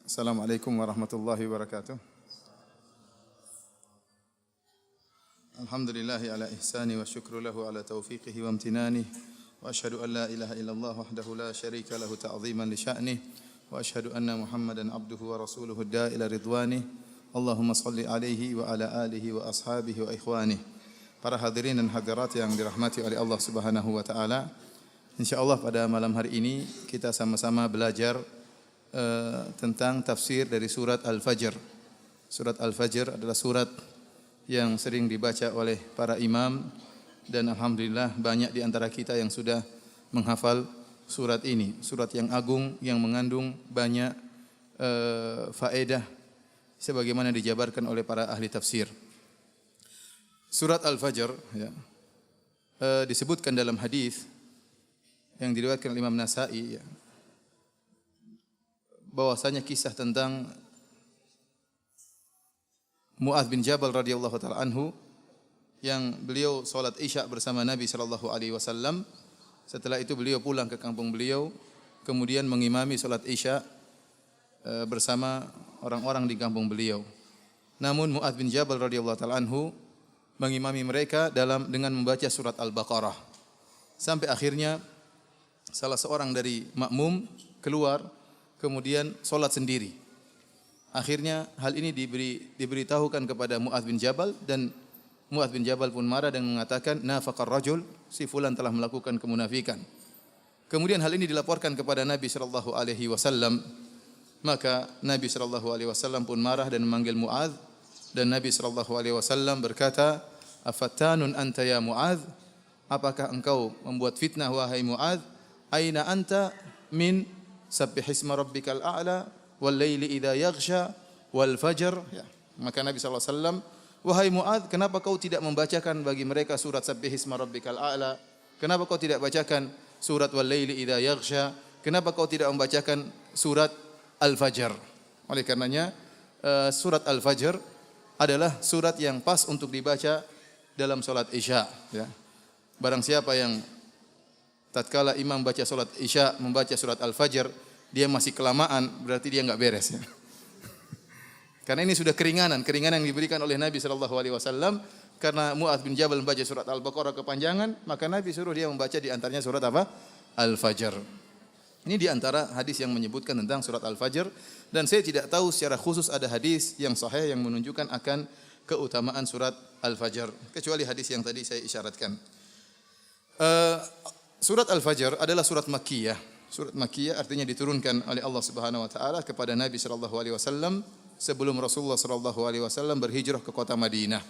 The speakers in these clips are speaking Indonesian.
Assalamualaikum warahmatullahi wabarakatuh. Alhamdulillahi ala ihsani wa syukru lahu ala taufiqihi wa amtinani. Wa ashhadu an la ilaha illallah wahdahu la syarika lahu ta'ziman li sya'nih. Wa ashhadu anna Muhammadan abduhu wa rasuluhu da'a ila ridwanih. Allahumma salli alaihi wa ala alihi wa ashabihi wa ikhwanih. Para hadirin dan hadirat yang dirahmati oleh Allah Subhanahu wa taala. Insyaallah pada malam hari ini kita sama-sama belajar tentang tafsir dari surat Al-Fajr. Surat Al-Fajr adalah surat yang sering dibaca oleh para imam dan alhamdulillah banyak di antara kita yang sudah menghafal surat ini. Surat yang agung yang mengandung banyak faedah sebagaimana dijabarkan oleh para ahli tafsir. Surat Al-Fajr ya, disebutkan dalam hadis yang diriwayatkan oleh Imam Nasa'i ya, bahwasanya kisah tentang Mu'adz bin Jabal radhiyallahu taala anhu yang beliau salat Isya bersama Nabi sallallahu alaihi wasallam. Setelah itu beliau pulang ke kampung beliau, kemudian mengimami salat Isya bersama orang-orang di kampung beliau. Namun Mu'adz bin Jabal radhiyallahu taala anhu mengimami mereka dengan membaca surat Al-Baqarah. Sampai akhirnya salah seorang dari makmum keluar kemudian solat sendiri. Akhirnya hal ini diberitahukan kepada Mu'adz bin Jabal dan Mu'adz bin Jabal pun marah dan mengatakan nafaqar rajul, si fulan telah melakukan kemunafikan. Kemudian hal ini dilaporkan kepada Nabi sallallahu alaihi wasallam. Maka Nabi sallallahu alaihi wasallam pun marah dan memanggil Mu'adz dan Nabi sallallahu alaihi wasallam berkata, "Afattanun anta ya Mu'adz? Apakah engkau membuat fitnah wahai Mu'adz? Aina anta min Sabbihisma rabbikal a'la wal laili idza yaghsha wal fajr." Ya. Maka Nabi sallallahu alaihi wasallam, "Wahai Mu'adz, kenapa kau tidak membacakan bagi mereka surat Sabbihisma rabbikal a'la? Kenapa kau tidak bacakan surat wal laili idza yaghsha? Kenapa kau tidak membacakan surat Al-Fajr?" Oleh karenanya surat Al-Fajr adalah surat yang pas untuk dibaca dalam salat Isya ya. Barang siapa yang tatkala imam baca salat Isya membaca surat Al-Fajr, dia masih kelamaan, berarti dia enggak beres ya. Karena ini sudah keringanan yang diberikan oleh Nabi sallallahu alaihi wasallam karena Mu'adz bin Jabal membaca surat Al-Baqarah kepanjangan, maka Nabi suruh dia membaca di antaranya surat apa? Al-Fajr. Ini di antara hadis yang menyebutkan tentang surat Al-Fajr dan saya tidak tahu secara khusus ada hadis yang sahih yang menunjukkan akan keutamaan surat Al-Fajr kecuali hadis yang tadi saya isyaratkan. Surat Al-Fajr adalah surat Makkiyah. Surat Makkiyah artinya diturunkan oleh Allah Subhanahu wa taala kepada Nabi sallallahu alaihi wasallam sebelum Rasulullah sallallahu alaihi wasallam berhijrah ke kota Madinah.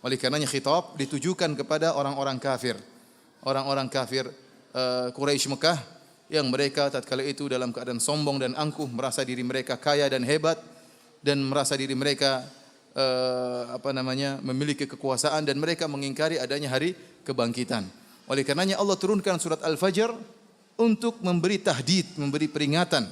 Oleh karenanya khitab ditujukan kepada orang-orang kafir. Orang-orang kafir Quraisy Mekah yang mereka tatkala itu dalam keadaan sombong dan angkuh, merasa diri mereka kaya dan hebat dan merasa diri mereka memiliki kekuasaan dan mereka mengingkari adanya hari kebangkitan. Oleh karenanya Allah turunkan surat Al-Fajr untuk memberi tahdid, memberi peringatan,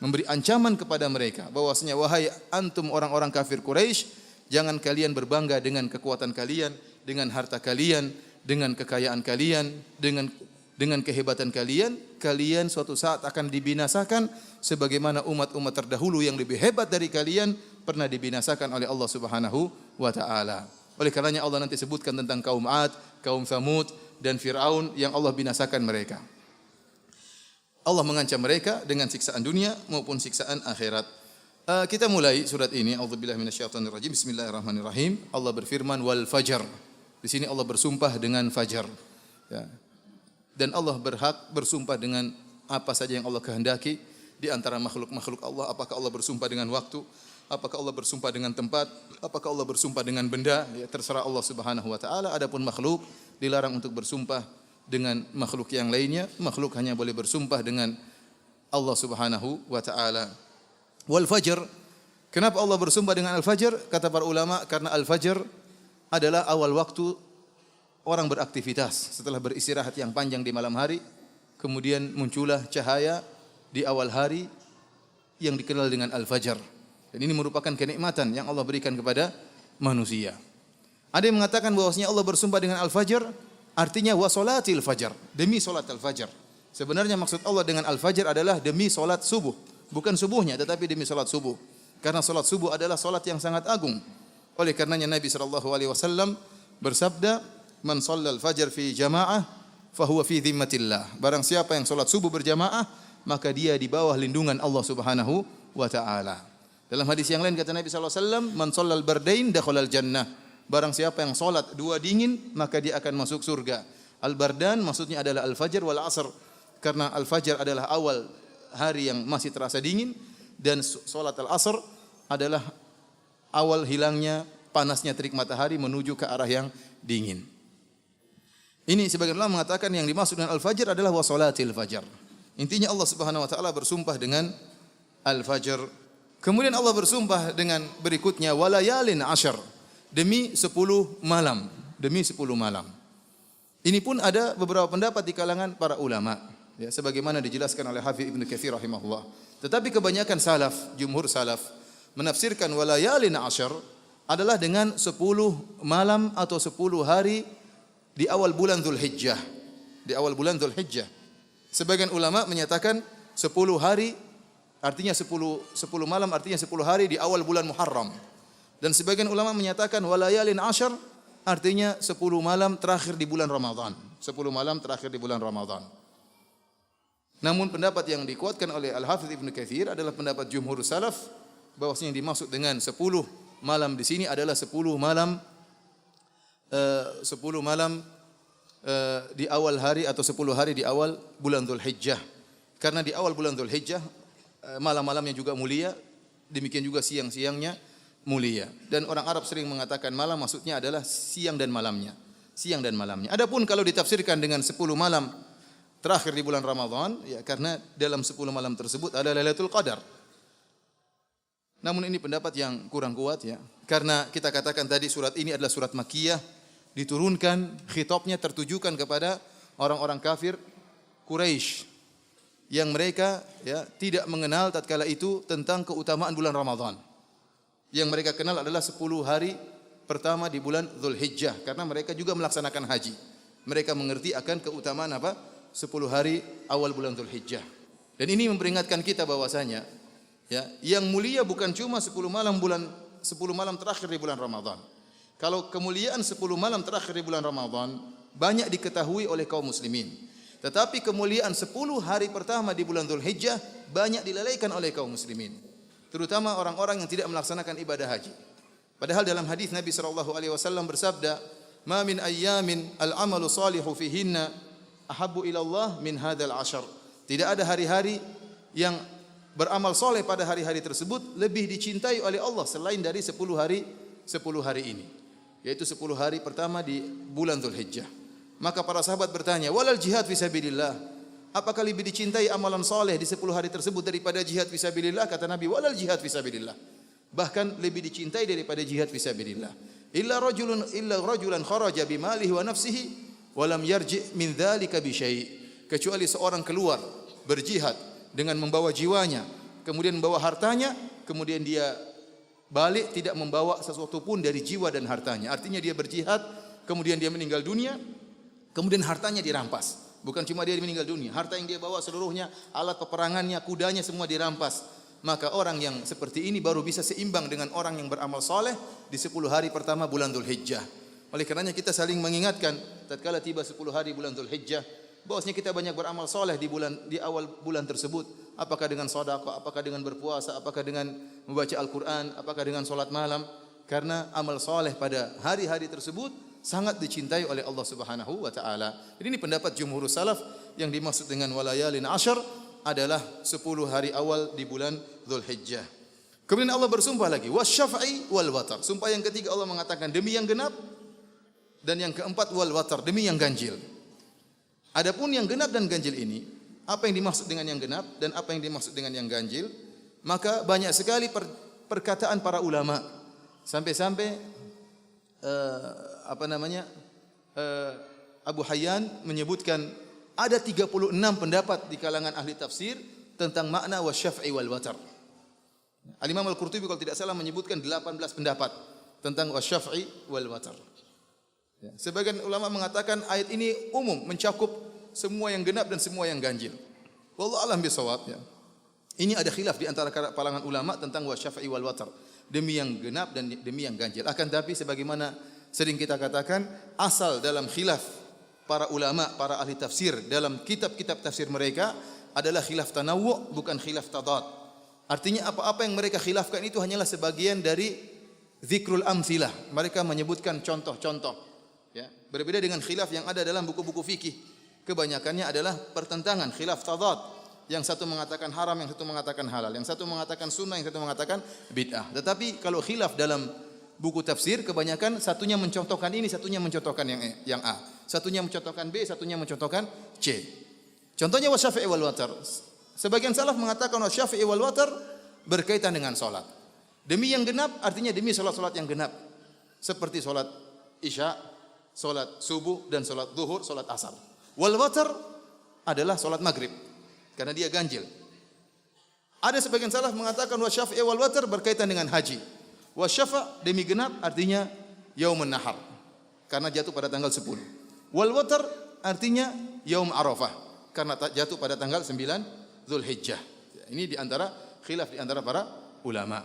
memberi ancaman kepada mereka bahwasanya wahai antum orang-orang kafir Quraisy, jangan kalian berbangga dengan kekuatan kalian, dengan harta kalian, dengan kekayaan kalian, dengan kehebatan kalian. Kalian suatu saat akan dibinasakan sebagaimana umat-umat terdahulu yang lebih hebat dari kalian pernah dibinasakan oleh Allah Subhanahu wa taala. Oleh karenanya Allah nanti sebutkan tentang kaum 'Ad, kaum Tsamud dan Fir'aun yang Allah binasakan mereka. Allah mengancam mereka dengan siksaan dunia maupun siksaan akhirat. Kita mulai surat ini. A'udzubillahi minasyaitonir rajim. Bismillahirrahmanirrahim. Allah berfirman wal fajr. Di sini Allah bersumpah dengan fajar. Ya. Dan Allah berhak bersumpah dengan apa saja yang Allah kehendaki di antara makhluk-makhluk Allah. Apakah Allah bersumpah dengan waktu? Apakah Allah bersumpah dengan tempat? Apakah Allah bersumpah dengan benda? Ya, terserah Allah Subhanahu wa taala. Adapun makhluk dilarang untuk bersumpah dengan makhluk yang lainnya. Makhluk hanya boleh bersumpah dengan Allah Subhanahu wa taala. Wal fajr. Kenapa Allah bersumpah dengan al-fajr? Kata para ulama karena al-fajr adalah awal waktu orang beraktivitas setelah beristirahat yang panjang di malam hari, kemudian muncullah cahaya di awal hari yang dikenal dengan al-fajr. Dan ini merupakan kenikmatan yang Allah berikan kepada manusia. Ada yang mengatakan bahwasanya Allah bersumpah dengan al-fajr artinya wa salatil fajr, demi salat al-fajr. Sebenarnya maksud Allah dengan al-fajr adalah demi salat subuh. Bukan subuhnya, tetapi demi salat subuh. Karena salat subuh adalah salat yang sangat agung. Oleh karenanya Nabi sallallahu alaihi wasallam bersabda, "Man shallal fajr fi jamaah fahuwa fi dhimmatillah." Barang siapa yang salat subuh berjamaah, maka dia di bawah lindungan Allah Subhanahu wa taala. Dalam hadis yang lain kata Nabi sallallahu alaihi wasallam, "Man shallal bardain dakhalal jannah." Barang siapa yang salat dua dingin, maka dia akan masuk surga. Al-bardan maksudnya adalah al-fajr wal asr. Karena al-fajr adalah awal hari yang masih terasa dingin dan salat al-asr adalah awal hilangnya panasnya terik matahari menuju ke arah yang dingin. Ini sebagian ulama mengatakan yang dimaksud dengan al-fajr adalah wa salatil fajr. Intinya Allah Subhanahu wa taala bersumpah dengan al-fajr. Kemudian Allah bersumpah dengan berikutnya walayalin ashar, demi 10 malam, demi 10 malam. Ini pun ada beberapa pendapat di kalangan para ulama, ya, sebagaimana dijelaskan oleh Hafidz Ibnu Katsir rahimahullah. Tetapi kebanyakan salaf, jumhur salaf menafsirkan walayalin ashar adalah dengan 10 malam atau 10 hari di awal bulan Dzulhijjah. Di awal bulan Dzulhijjah. Sebagian ulama menyatakan 10 hari artinya 10 malam artinya 10 hari di awal bulan Muharram. Dan sebagian ulama menyatakan walayalin ashar artinya 10 malam terakhir di bulan Ramadan. 10 malam terakhir di bulan Ramadan. Namun pendapat yang dikuatkan oleh Al-Hafidz Ibnu Katsir adalah pendapat jumhur salaf bahwasanya yang dimaksud dengan 10 malam di sini adalah 10 malam di awal hari atau 10 hari di awal bulan Dzulhijjah. Karena di awal bulan Dzulhijjah malam-malamnya juga mulia, demikian juga siang-siangnya mulia. Dan orang Arab sering mengatakan malam maksudnya adalah siang dan malamnya. Siang dan malamnya. Adapun kalau ditafsirkan dengan 10 malam terakhir di bulan Ramadan, ya karena dalam 10 malam tersebut ada Lailatul Qadar. Namun ini pendapat yang kurang kuat, ya. Karena kita katakan tadi surat ini adalah surat Makkiyah, diturunkan, khitabnya tertujukan kepada orang-orang kafir Quraisy yang mereka, ya, tidak mengenal tatkala itu tentang keutamaan bulan Ramadan. Yang mereka kenal adalah 10 hari pertama di bulan Dzulhijjah karena mereka juga melaksanakan haji. Mereka mengerti akan keutamaan apa? 10 hari awal bulan Dzulhijjah. Dan ini memperingatkan kita bahwasanya, ya, yang mulia bukan cuma 10 malam terakhir di bulan Ramadan. Kalau kemuliaan 10 malam terakhir di bulan Ramadan banyak diketahui oleh kaum muslimin. Tetapi kemuliaan 10 hari pertama di bulan Dzulhijjah banyak dilalaikan oleh kaum muslimin. Terutama orang-orang yang tidak melaksanakan ibadah haji. Padahal dalam hadis Nabi sallallahu alaihi wasallam bersabda, "Ma min ayyamin al-amalu salihu fihinna ahabbu ila Allah min hadzal ashar." Tidak ada hari-hari yang beramal soleh pada hari-hari tersebut lebih dicintai oleh Allah selain dari 10 hari ini. Yaitu 10 hari pertama di bulan Dzulhijjah. Maka para sahabat bertanya, "Walal jihad fisabilillah?" Apakah lebih dicintai amalan soleh di 10 hari tersebut daripada jihad fisabilillah? Kata Nabi, walal jihad fisabilillah. Bahkan lebih dicintai daripada jihad fisabilillah. Illa rajulan kharaja bimalihi wa nafsihi wa lam yarji' min dzalika bi syai'. Kecuali seorang keluar berjihad dengan membawa jiwanya, kemudian membawa hartanya, kemudian dia balik tidak membawa sesuatu pun dari jiwa dan hartanya. Artinya dia berjihad, kemudian dia meninggal dunia, kemudian hartanya dirampas. Bukan cuma dia meninggal dunia, harta yang dia bawa seluruhnya, alat peperangannya, kudanya semua dirampas. Maka orang yang seperti ini baru bisa seimbang dengan orang yang beramal soleh di 10 hari pertama bulan Dzulhijjah. Oleh karenanya kita saling mengingatkan tatkala tiba 10 hari bulan Dzulhijjah, bahwasanya kita banyak beramal soleh di awal bulan tersebut. Apakah dengan sedekah, apakah dengan berpuasa, apakah dengan membaca Al-Qur'an, apakah dengan salat malam. Karena amal soleh pada hari-hari tersebut sangat dicintai oleh Allah Subhanahu wa taala. Jadi ini pendapat jumhur salaf yang dimaksud dengan walayalin ashar adalah 10 hari awal di bulan Dzulhijjah. Kemudian Allah bersumpah lagi, wasyaf'i wal watar. Sumpah yang ketiga Allah mengatakan demi yang genap, dan yang keempat wal watar, demi yang ganjil. Adapun yang genap dan ganjil ini, apa yang dimaksud dengan yang genap dan apa yang dimaksud dengan yang ganjil? Maka banyak sekali perkataan para ulama. Sampai-sampai Abu Hayyan menyebutkan ada 36 pendapat di kalangan ahli tafsir tentang makna wasyaf'i wal watar. Al-Imam Al-Qurtubi kalau tidak salah menyebutkan 18 pendapat tentang wasyaf'i wal watar. Ya. Sebagian ulama mengatakan ayat ini umum, mencakup semua yang genap dan semua yang ganjil. Wallahu a'lam bishawab, ya. Ini ada khilaf di antara kalangan ulama tentang wasyafa'i wal watar. Demi yang genap dan demi yang ganjil. Akan tapi sebagaimana sering kita katakan, asal dalam khilaf para ulama, para ahli tafsir dalam kitab-kitab tafsir mereka adalah khilaf tanawwu, bukan khilaf tadad. Artinya apa-apa yang mereka khilafkan itu hanyalah sebagian dari zikrul amsilah. Mereka menyebutkan contoh-contoh. Ya, berbeda dengan khilaf yang ada dalam buku-buku fikih. Kebanyakannya adalah pertentangan, khilaf tadad. Yang satu mengatakan haram, yang satu mengatakan halal, yang satu mengatakan sunnah, yang satu mengatakan bid'ah. Tetapi kalau khilaf dalam buku tafsir, kebanyakan satunya mencontohkan ini, satunya mencontohkan yang A. Satunya mencontohkan B, satunya mencontohkan C. Contohnya wasyafi'i wal watar. Sebagian salaf mengatakan wasyafi'i wal watar berkaitan dengan salat. Demi yang genap artinya demi salat-salat yang genap. Seperti salat Isya, salat subuh dan salat zuhur, salat asar. Wal watar adalah salat maghrib karena dia ganjil. Ada sebagian salaf mengatakan wasyafi'i wal watar berkaitan dengan haji. Wasyafa' demi genap artinya yaumun nahar karena jatuh pada tanggal 10. Wal watar artinya yaum Arafah karena jatuh pada tanggal 9 Zulhijjah. Ini di antara khilaf di antara para ulama.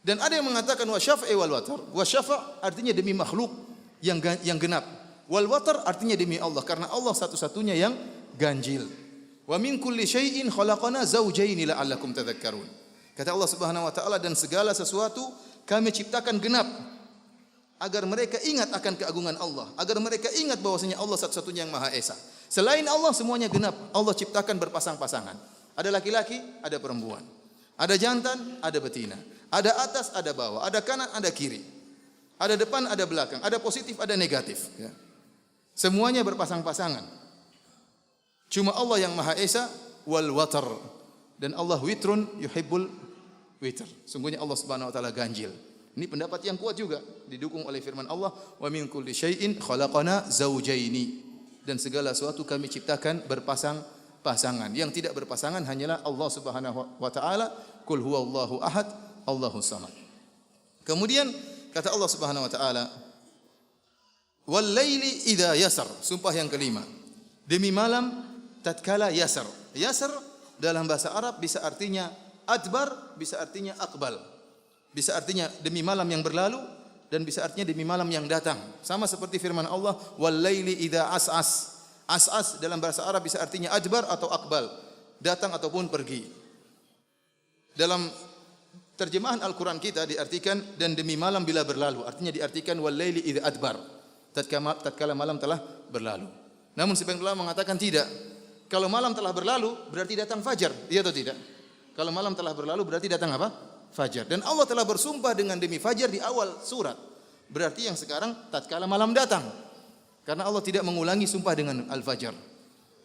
Dan ada yang mengatakan wasyafa'i wal watar. Wasyafa' artinya demi makhluk yang genap. Wal watar artinya demi Allah karena Allah satu-satunya yang ganjil. Wa min kulli syai'in khalaqana zawjayn la'allakum tadhakkarun. Kata Allah Subhanahu wa taala, dan segala sesuatu kami ciptakan genap agar mereka ingat akan keagungan Allah, agar mereka ingat bahwasanya Allah satu-satunya yang Maha Esa. Selain Allah semuanya genap. Allah ciptakan berpasang-pasangan. Ada laki-laki, ada perempuan. Ada jantan, ada betina. Ada atas, ada bawah. Ada kanan, ada kiri. Ada depan, ada belakang. Ada positif, ada negatif. Ya. Semuanya berpasang-pasangan. Cuma Allah yang Maha Esa wal watar, dan Allah witrun yuhibbul witr. Sungguhnya Allah Subhanahu wa taala ganjil. Ini pendapat yang kuat juga, didukung oleh firman Allah, wa min kulli syai'in khalaqana zawjaini. Dan segala sesuatu kami ciptakan berpasang-pasangan. Yang tidak berpasangan hanyalah Allah Subhanahu wa taala, qul huwallahu ahad, Allahus samad. Kemudian kata Allah Subhanahu wa taala, wal laili idza yasar, sumpah yang kelima. Demi malam tatkala yasar. Yasar dalam bahasa Arab bisa artinya adbar, bisa artinya aqbal. Bisa artinya demi malam yang berlalu dan bisa artinya demi malam yang datang. Sama seperti firman Allah, wal laili idza as'as. As'as dalam bahasa Arab bisa artinya adbar atau aqbal, datang ataupun pergi. Dalam terjemahan Al-Qur'an kita diartikan dan demi malam bila berlalu. Artinya diartikan wal laili idza adbar. Tatkala malam telah berlalu. Namun sebagian ulama mengatakan tidak. Kalau malam telah berlalu berarti datang fajar, iya atau tidak? Kalau malam telah berlalu berarti datang apa? Fajar. Dan Allah telah bersumpah dengan demi fajar di awal surat. Berarti yang sekarang tatkala malam datang. Karena Allah tidak mengulangi sumpah dengan al-fajar.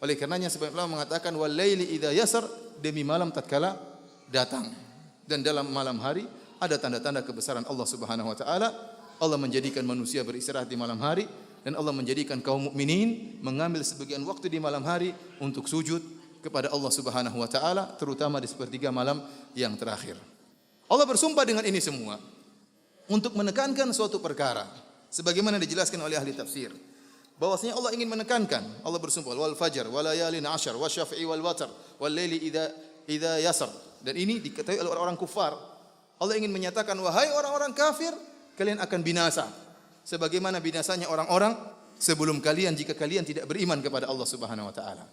Oleh karenanya sebagian ulama mengatakan wal laili idza yasar, demi malam tatkala datang. Dan dalam malam hari ada tanda-tanda kebesaran Allah Subhanahu wa taala. Allah menjadikan manusia beristirahat di malam hari. Dan Allah menjadikan kaum mukminin mengambil sebagian waktu di malam hari untuk sujud kepada Allah Subhanahu wa taala, terutama di sepertiga malam yang terakhir. Allah bersumpah dengan ini semua untuk menekankan suatu perkara sebagaimana dijelaskan oleh ahli tafsir. Bahwasanya Allah ingin menekankan, Allah bersumpah wal fajar wal layalin 'ashar wasyafi'i wal watar wal laili idza yasar. Dan ini diketahui oleh orang-orang kufar. Allah ingin menyatakan, wahai orang-orang kafir, kalian akan binasa sebagaimana binasanya orang-orang sebelum kalian jika kalian tidak beriman kepada Allah Subhanahu wa taala.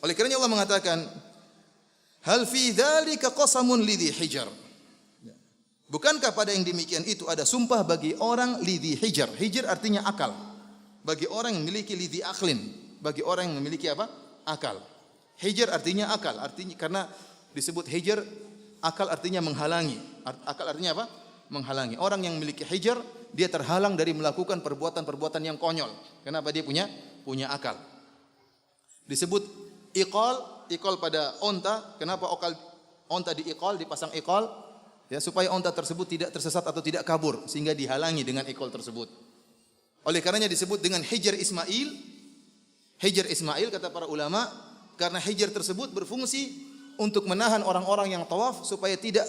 Oleh kerana Allah mengatakan, hal fi dzalika qasamun lidhi hijar. Bukankah pada yang demikian itu ada sumpah bagi orang lidhi hijar. Hijar artinya akal. Bagi orang yang memiliki lidhi aklin, bagi orang yang memiliki apa? Akal. Hijar artinya akal, artinya karena disebut hijar, akal artinya menghalangi. Akal artinya apa? Menghalangi. Orang yang memiliki hijar, dia terhalang dari melakukan perbuatan-perbuatan yang konyol. Kenapa? Dia punya akal. Disebut iqal pada onta. Kenapa onta diiqal, dipasang iqal? Ya, supaya onta tersebut tidak tersesat atau tidak kabur, sehingga dihalangi dengan iqal tersebut. Oleh karenanya disebut dengan hijar Ismail. Hijar Ismail kata para ulama, karena hijar tersebut berfungsi untuk menahan orang-orang yang tawaf supaya tidak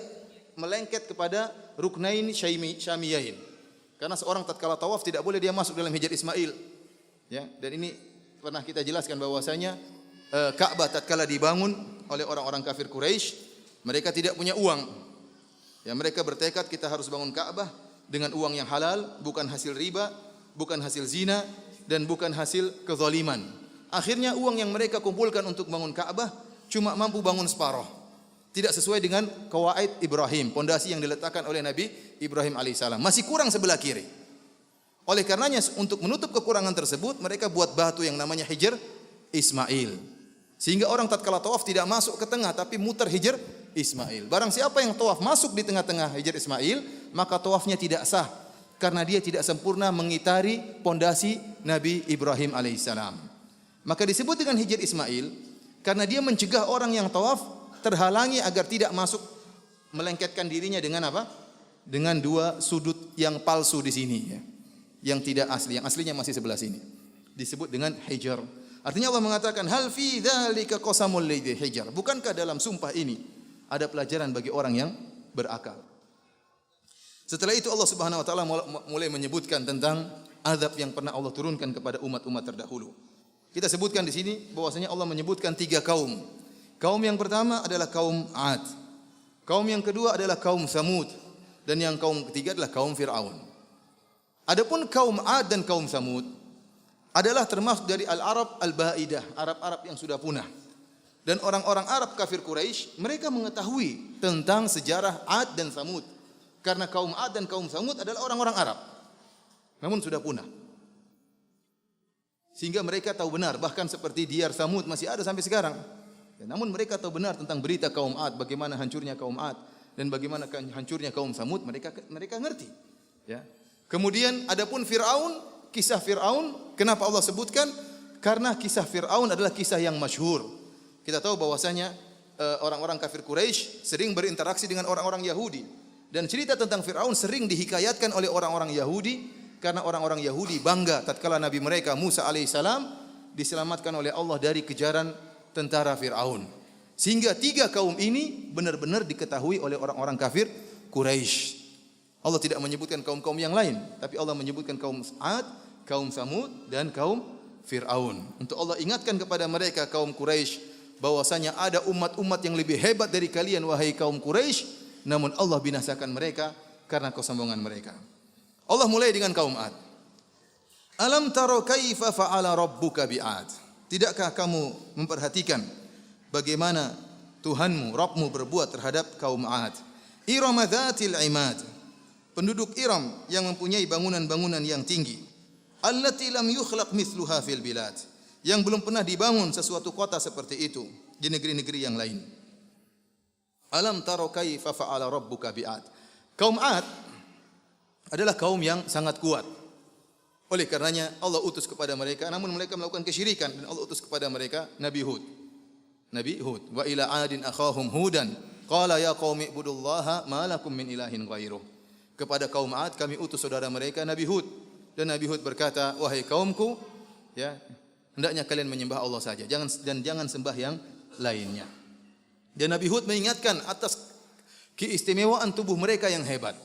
melengket kepada ruknain syamiyain. Karena seorang tatkala tawaf tidak boleh dia masuk dalam hijar Ismail. Ya, dan ini pernah kita jelaskan bahwasanya Ka'bah tatkala dibangun oleh orang-orang kafir Quraisy. Mereka tidak punya uang. Ya, mereka bertekad kita harus bangun Ka'bah dengan uang yang halal, bukan hasil riba, bukan hasil zina, dan bukan hasil kezaliman. Akhirnya uang yang mereka kumpulkan untuk bangun Ka'bah cuma mampu bangun separuh. Tidak sesuai dengan Qawaid Ibrahim, pondasi yang diletakkan oleh Nabi Ibrahim alaihissalam. Masih kurang sebelah kiri. Oleh karenanya untuk menutup kekurangan tersebut, mereka buat batu yang namanya Hijr Ismail. Sehingga orang tatkala tawaf tidak masuk ke tengah tapi muter Hijr Ismail. Barang siapa yang tawaf masuk di tengah-tengah Hijr Ismail, maka tawafnya tidak sah karena dia tidak sempurna mengitari pondasi Nabi Ibrahim alaihissalam. Maka disebut dengan Hijr Ismail karena dia mencegah orang yang tawaf terhalangi agar tidak masuk, melengketkan dirinya dengan apa? Dengan dua sudut yang palsu di sini ya. Yang tidak asli, yang aslinya masih sebelah sini. Disebut dengan Hijr. Artinya Allah mengatakan hal fi dzalika qasamul lidzi Hijr. Bukankah dalam sumpah ini ada pelajaran bagi orang yang berakal? Setelah itu Allah Subhanahu wa taala mulai menyebutkan tentang azab yang pernah Allah turunkan kepada umat-umat terdahulu. Kita sebutkan di sini bahwasanya Allah menyebutkan 3 kaum. Kaum yang pertama adalah kaum 'Ad. Kaum yang kedua adalah kaum Tsamud dan yang kaum ketiga adalah kaum Fir'aun. Adapun kaum 'Ad dan kaum Tsamud adalah termasuk dari al-Arab al-Baidah, Arab-Arab yang sudah punah. Dan orang-orang Arab kafir Quraisy, mereka mengetahui tentang sejarah 'Ad dan Tsamud. Karena kaum 'Ad dan kaum Tsamud adalah orang-orang Arab. Namun sudah punah. Sehingga mereka tahu benar, bahkan seperti Diyar Tsamud masih ada sampai sekarang. Ya, namun mereka tahu benar tentang berita kaum 'Ad, bagaimana hancurnya kaum 'Ad dan bagaimana hancurnya kaum Tsamud, mereka ngerti. Ya. Kemudian adapun Fir'aun, kisah Fir'aun, kenapa Allah sebutkan? Karena kisah Fir'aun adalah kisah yang masyhur. Kita tahu bahwasanya orang-orang kafir Quraisy sering berinteraksi dengan orang-orang Yahudi. Dan cerita tentang Fir'aun sering dihikayatkan oleh orang-orang Yahudi karena orang-orang Yahudi bangga tatkala Nabi mereka Musa alaihissalam diselamatkan oleh Allah dari kejaran tentara Fir'aun. Sehingga 3 kaum ini benar-benar diketahui oleh orang-orang kafir Quraisy. Allah tidak menyebutkan kaum-kaum yang lain, tapi Allah menyebutkan kaum 'Ad, kaum Tsamud dan kaum Fir'aun. Untuk Allah ingatkan kepada mereka kaum Quraisy bahwasanya ada umat-umat yang lebih hebat dari kalian wahai kaum Quraisy, namun Allah binasakan mereka karena kesombongan mereka. Allah mulai dengan kaum 'Ad. Alam taro kaifa fa'ala rabbuka bi'ad? Tidakkah kamu memperhatikan bagaimana Tuhanmu, Rabbmu berbuat terhadap kaum 'Ad? Iram dzatil 'imad. Penduduk Iram yang mempunyai bangunan-bangunan yang tinggi. Allati lam yukhlaq mithluha fil bilad. Yang belum pernah dibangun sesuatu kota seperti itu di negeri-negeri yang lain. Alam taro kaifa fa'ala rabbuka bi'ad. Kaum 'Ad adalah kaum yang sangat kuat. Oleh karenanya Allah utus kepada mereka, namun mereka melakukan kesyirikan dan Allah utus kepada mereka Nabi Hud. Nabi Hud, wa ila 'adin akhahum Hudan, qala ya qaumi ibudullaha ma lakum min ilahin ghairuh. Kepada kaum 'Ad kami utus saudara mereka Nabi Hud, dan Nabi Hud berkata, wahai kaumku, ya, hendaknya kalian menyembah Allah saja, jangan sembah yang lainnya. Dan Nabi Hud mengingatkan atas keistimewaan tubuh mereka yang hebat.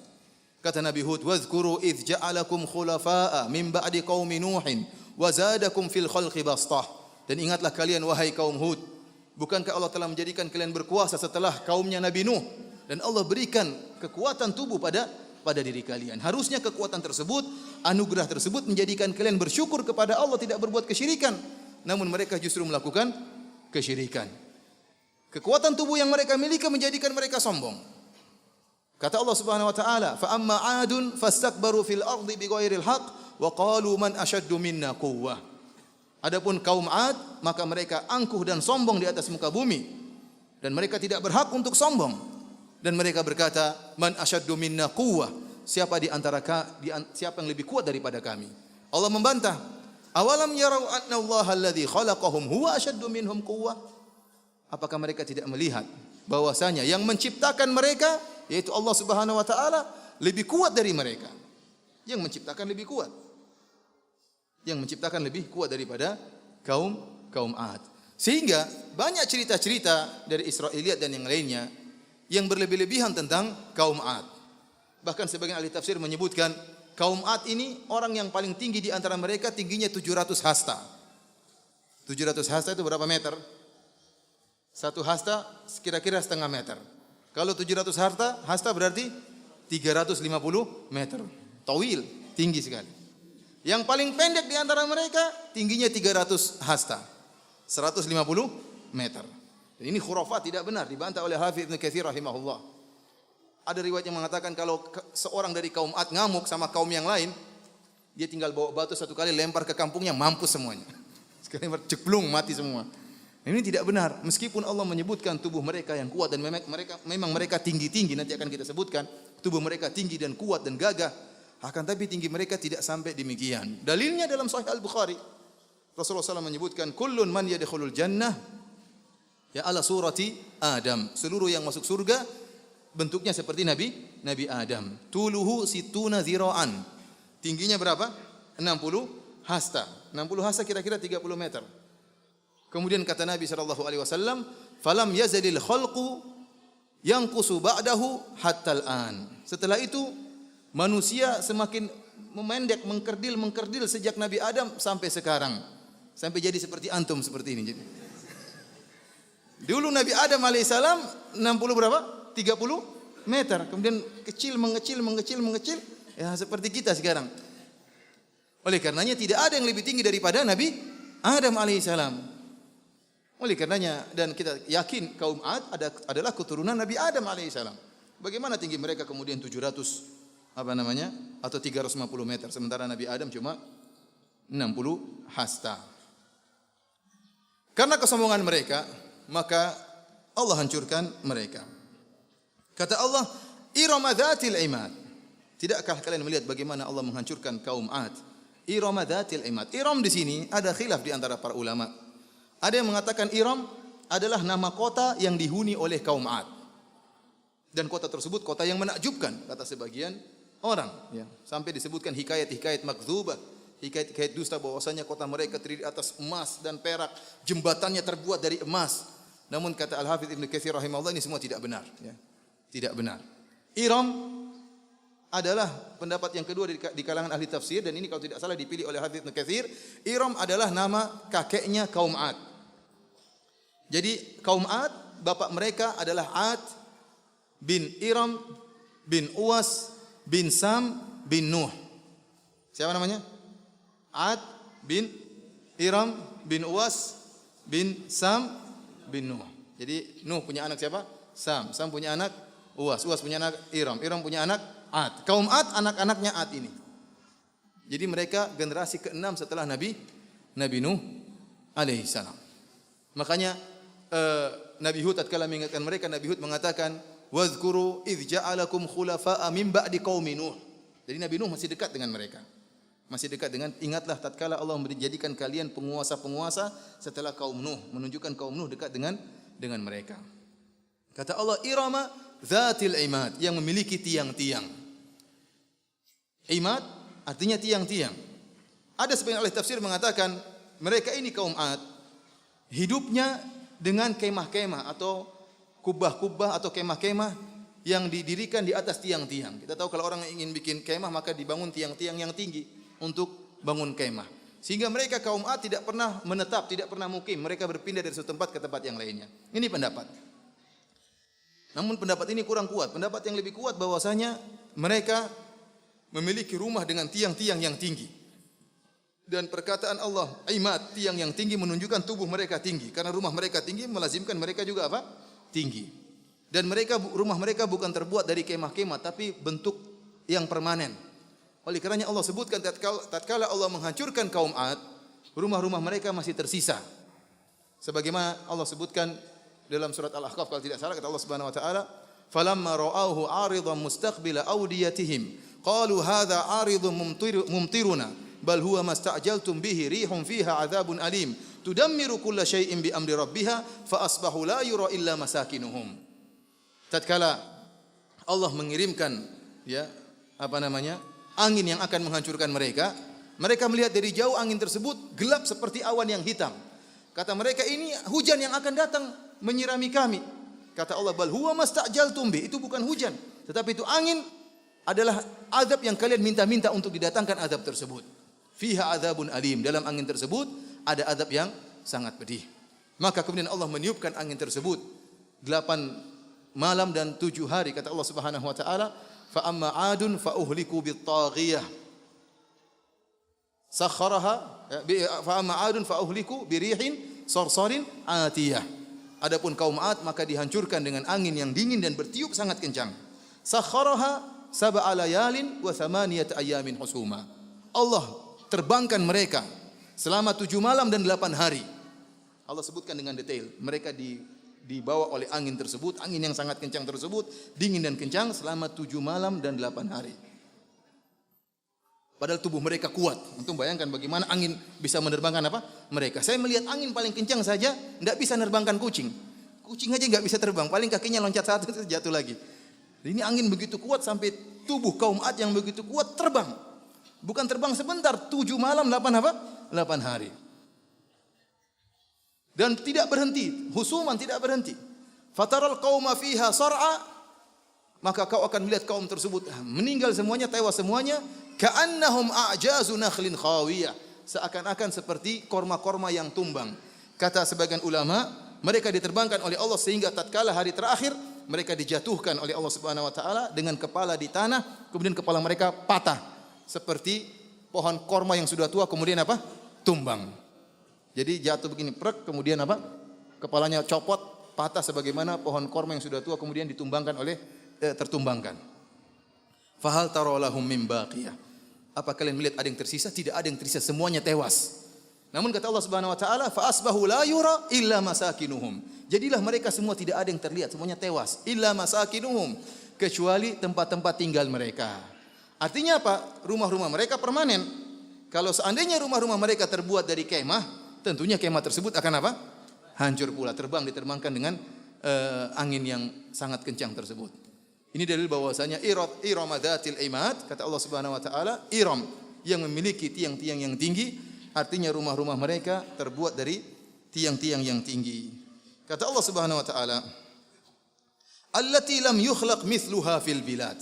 Kata Nabi Hud, "Wadhkuru idz ja'alakum khulafa'a min ba'di qaumi Nuhin wa zadakum fil khalqi bastah." Dan ingatlah kalian wahai kaum Hud, bukankah Allah telah menjadikan kalian berkuasa setelah kaumnya Nabi Nuh, dan Allah berikan kekuatan tubuh pada diri kalian. Harusnya kekuatan tersebut, anugerah tersebut menjadikan kalian bersyukur kepada Allah, tidak berbuat kesyirikan. Namun mereka justru melakukan kesyirikan. Kekuatan tubuh yang mereka miliki menjadikan mereka sombong. Kata Allah Subhanahu wa taala, "Fa amma 'adun fastakbaru fil ardi bighairil haqq wa qalu man ashaddu minna quwwah." Adapun kaum 'Ad, maka mereka angkuh dan sombong di atas muka bumi dan mereka tidak berhak untuk sombong. Dan mereka berkata, "Man ashaddu minna quwwah." Siapa siapa yang lebih kuat daripada kami? Allah membantah, "Awalam yarau anna Allah alladhi khalaqahum huwa ashaddu minhum quwwah?" Apakah mereka tidak melihat bahwasanya yang menciptakan mereka yaitu Allah Subhanahu wa taala lebih kuat dari mereka? Yang menciptakan lebih kuat. Yang menciptakan lebih kuat daripada kaum 'Ad. Sehingga banyak cerita-cerita dari Israiliyat dan yang lainnya yang berlebih-lebihan tentang kaum 'Ad. Bahkan sebagian ahli tafsir menyebutkan kaum 'Ad ini orang yang paling tinggi di antara mereka tingginya 700 hasta. 700 hasta itu berapa meter? Satu hasta kira-kira setengah meter. Kalau 700 hasta berarti 350 meter. Tawil, tinggi sekali. Yang paling pendek di antara mereka tingginya 300 hasta. 150 meter. Dan ini khurafat, tidak benar, dibantah oleh Hafidz Ibnu Katsir rahimahullah. Ada riwayat yang mengatakan kalau seorang dari kaum Ad ngamuk sama kaum yang lain, dia tinggal bawa batu satu kali lempar ke kampungnya, mampus semuanya. Sekali ceplung, mati semua. Ini tidak benar. Meskipun Allah menyebutkan tubuh mereka yang kuat dan memang mereka tinggi-tinggi, nanti akan kita sebutkan, tubuh mereka tinggi dan kuat dan gagah, akan tapi tinggi mereka tidak sampai demikian. Dalilnya dalam Sahih Al-Bukhari. Rasulullah SAW menyebutkan, kullun man yadkhulul jannah ya ala surati Adam. Seluruh yang masuk surga bentuknya seperti Nabi Adam. Tuluhu situna zira'an. Tingginya berapa? 60 hasta. 60 hasta kira-kira 30 meter. Kemudian kata Nabi SAW, falam yazalil khalqu yanqusu ba'dahu hatta al-an. Setelah itu manusia semakin memendek, mengkerdil sejak Nabi Adam sampai sekarang. Sampai jadi seperti antum seperti ini. Dulu Nabi Adam alaihissalam 60 berapa? 30 meter. Kemudian mengecil. Ya seperti kita sekarang. Oleh karenanya tidak ada yang lebih tinggi daripada Nabi Adam alaihissalam. Oleh karenanya dan kita yakin kaum Ad adalah keturunan Nabi Adam alaihissalam. Bagaimana tinggi mereka kemudian 700 atau 350 meter sementara Nabi Adam cuma 60 hasta. Karena kesombongan mereka, maka Allah hancurkan mereka. Kata Allah, Irama dzatil imad. Tidakkah kalian melihat bagaimana Allah menghancurkan kaum Ad? Irama dzatil imad. Iram di sini ada khilaf di antara para ulama. Ada yang mengatakan Iram adalah nama kota yang dihuni oleh kaum Ad. Dan kota tersebut kota yang menakjubkan kata sebagian orang, ya. Sampai disebutkan hikayat-hikayat makdzubah, hikayat-hikayat dusta bahwasanya kota mereka terdiri atas emas dan perak, jembatannya terbuat dari emas. Namun kata Al-Hafidz Ibnu Katsir rahimahullah ini semua tidak benar, ya. Tidak benar. Iram adalah pendapat yang kedua di kalangan ahli tafsir dan ini kalau tidak salah dipilih oleh Hafidz Ibnu Katsir. Iram adalah nama kakeknya kaum Ad. Jadi kaum Ad, bapak mereka adalah Ad bin Iram bin Uwas bin Sam bin Nuh. Siapa namanya? Ad bin Iram bin Uwas bin Sam bin Nuh. Jadi Nuh punya anak siapa? Sam. Sam punya anak Uwas. Uwas punya anak Iram. Iram punya anak Ad. Kaum Ad anak-anaknya Ad ini. Jadi mereka generasi ke-6 setelah Nabi Nuh alaihi salam. Makanya Nabi Hud tatkala mengingatkan mereka, Nabi Hud mengatakan wazkuru idz ja'alakum khulafa'a min ba'di qaumi Nuh. Jadi Nabi Nuh masih dekat dengan mereka. Masih dekat dengan, ingatlah tatkala Allah menjadikan kalian penguasa-penguasa setelah kaum Nuh, menunjukkan kaum Nuh dekat dengan mereka. Kata Allah, Irama dzatil imad, yang memiliki tiang-tiang. Imad artinya tiang-tiang. Ada sebagian ahli tafsir mengatakan mereka ini kaum Ad hidupnya dengan kemah-kemah atau kubah-kubah atau kemah-kemah yang didirikan di atas tiang-tiang. Kita tahu kalau orang ingin bikin kemah maka dibangun tiang-tiang yang tinggi untuk bangun kemah. Sehingga mereka kaum Ad tidak pernah menetap, tidak pernah mukim. Mereka berpindah dari satu tempat ke tempat yang lainnya. Ini pendapat. Namun pendapat ini kurang kuat. Pendapat yang lebih kuat bahwasanya mereka memiliki rumah dengan tiang-tiang yang tinggi. Dan perkataan Allah, imad, tiang yang tinggi menunjukkan tubuh mereka tinggi. Karena rumah mereka tinggi melazimkan mereka juga apa? Tinggi. Dan rumah mereka bukan terbuat dari kemah-kemah tapi bentuk yang permanen. Oleh karenanya Allah sebutkan tatkala Allah menghancurkan kaum Ad, rumah-rumah mereka masih tersisa. Sebagaimana Allah sebutkan dalam surat Al-Ahqaf kalau tidak salah kata Allah Subhanahu wa taala, "Falamma ra'awhu 'aridan mustaqbila awdiyatihim, qalu hadza 'aridun mumtiruna, bal huwa masta'jaltum bihi rihum fiha 'adzabun alim, tudammiru kulla syai'in bi amri rabbiha fa asbahu la yura illa masakinuhum." Tatkala Allah mengirimkan angin yang akan menghancurkan mereka, mereka melihat dari jauh angin tersebut gelap seperti awan yang hitam. Kata mereka, ini hujan yang akan datang menyirami kami. Kata Allah, bal huwa masta'jaltum bi, itu bukan hujan, tetapi itu angin adalah azab yang kalian minta-minta untuk didatangkan azab tersebut. Fiha adzabun alim, dalam angin tersebut ada azab yang sangat pedih. Maka kemudian Allah meniupkan angin tersebut 8 malam dan 7 hari. Kata Allah Subhanahu wa taala, fa amma 'adun fa uhliku bit taghiyah sakharaha fa amma 'adun fa uhliku birihin sarsarin atiyah. Adapun kaum 'Ad maka dihancurkan dengan angin yang dingin dan bertiup sangat kencang. Sakharaha sab'a layalin wa thamaniyat ayamin husuma. Allah terbangkan mereka selama 7 malam dan 8 hari. Allah sebutkan dengan detail. Mereka dibawa oleh angin tersebut, angin yang sangat kencang tersebut, dingin dan kencang selama 7 malam dan 8 hari. Padahal tubuh mereka kuat. Untuk bayangkan bagaimana angin bisa menerbangkan apa? Mereka. Saya melihat angin paling kencang saja tidak bisa menerbangkan kucing. Kucing aja nggak bisa terbang, paling kakinya loncat satu jatuh lagi. Ini angin begitu kuat sampai tubuh kaum 'Ad yang begitu kuat terbang. Bukan terbang sebentar, 7 malam 8 apa? 8 hari. Dan tidak berhenti, husuman tidak berhenti. Fataral qauma fiha sar'a, maka kau akan melihat kaum tersebut meninggal semuanya, tewas semuanya, ka'annahum a'jazu nakhlin khawiyah, seakan-akan seperti korma-korma yang tumbang. Kata sebagian ulama, mereka diterbangkan oleh Allah sehingga tatkala hari terakhir mereka dijatuhkan oleh Allah Subhanahu wa taala dengan kepala di tanah, kemudian kepala mereka patah seperti pohon korma yang sudah tua kemudian apa? Tumbang. Jadi jatuh begini prek, kemudian apa? Kepalanya copot, patah sebagaimana pohon korma yang sudah tua kemudian ditumbangkan oleh tertumbangkan. Fahal tara lahum min baqiyah. Apa kalian melihat ada yang tersisa? Tidak ada yang tersisa, semuanya tewas. Namun kata Allah Subhanahu wa taala, fa asbahu la yura illa masakinuhum. Jadilah mereka semua tidak ada yang terlihat, semuanya tewas. Illa masakinuhum, kecuali tempat-tempat tinggal mereka. Artinya apa? Rumah-rumah mereka permanen. Kalau seandainya rumah-rumah mereka terbuat dari kemah, tentunya kemah tersebut akan apa? Hancur pula, diterbangkan dengan angin yang sangat kencang tersebut. Ini dalil bahwasanya Iram dzatil imad, kata Allah Subhanahu wa taala, Iram yang memiliki tiang-tiang yang tinggi, artinya rumah-rumah mereka terbuat dari tiang-tiang yang tinggi. Kata Allah Subhanahu wa taala, allati lam yukhlaq mithluha fil bilad,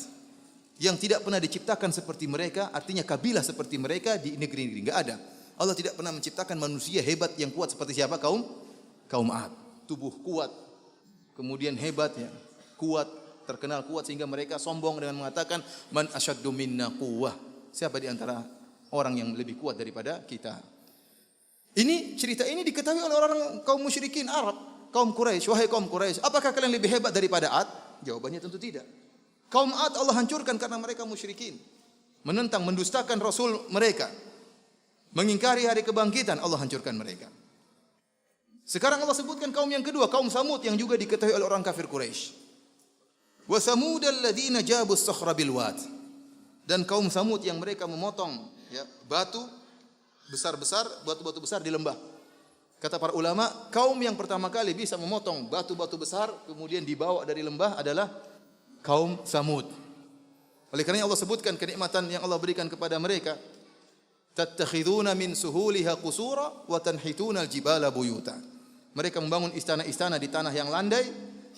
yang tidak pernah diciptakan seperti mereka, artinya kabilah seperti mereka di negeri-negeri, enggak ada. Allah tidak pernah menciptakan manusia hebat yang kuat seperti siapa? Kaum 'Ad. Tubuh kuat, kemudian hebat ya, kuat, terkenal kuat sehingga mereka sombong dengan mengatakan man asyaddu minna quwwah. Siapa di antara orang yang lebih kuat daripada kita? Ini cerita ini diketahui oleh orang kaum musyrikin Arab, kaum Quraisy. Wahai kaum Quraisy, apakah kalian lebih hebat daripada 'Ad? Jawabannya tentu tidak. Kaum 'Ad Allah hancurkan karena mereka musyrikin, menentang, mendustakan Rasul mereka, mengingkari hari kebangkitan. Allah hancurkan mereka. Sekarang Allah sebutkan kaum yang kedua, kaum Samud, yang juga diketahui oleh orang kafir Quraisy. Wa Samud alladziina jabu as-sakhra bil wad. Dan kaum Samud yang mereka memotong ya, batu besar-besar, batu-batu besar di lembah. Kata para ulama, kaum yang pertama kali bisa memotong batu-batu besar kemudian dibawa dari lembah adalah kaum Samud. Oleh karena Allah sebutkan kenikmatan yang Allah berikan kepada mereka. Tattakhiduna min suhuliha qusura wa tanhituna al-jibala buyuta. Mereka membangun istana-istana di tanah yang landai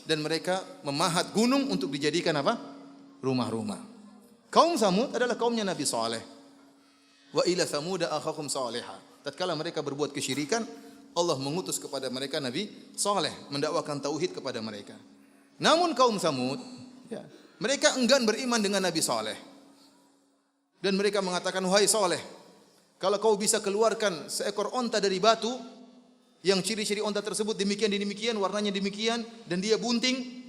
dan mereka memahat gunung untuk dijadikan apa? Rumah-rumah. Kaum Samud adalah kaumnya Nabi Saleh. Wa ila Thamud akhahum Salihah. Tatkala mereka berbuat kesyirikan, Allah mengutus kepada mereka Nabi Saleh mendakwakan tauhid kepada mereka. Namun kaum Samud ya, mereka enggan beriman dengan Nabi Saleh. Dan mereka mengatakan, wahai Saleh, kalau kau bisa keluarkan seekor onta dari batu, yang ciri-ciri onta tersebut demikian, warnanya demikian, dan dia bunting,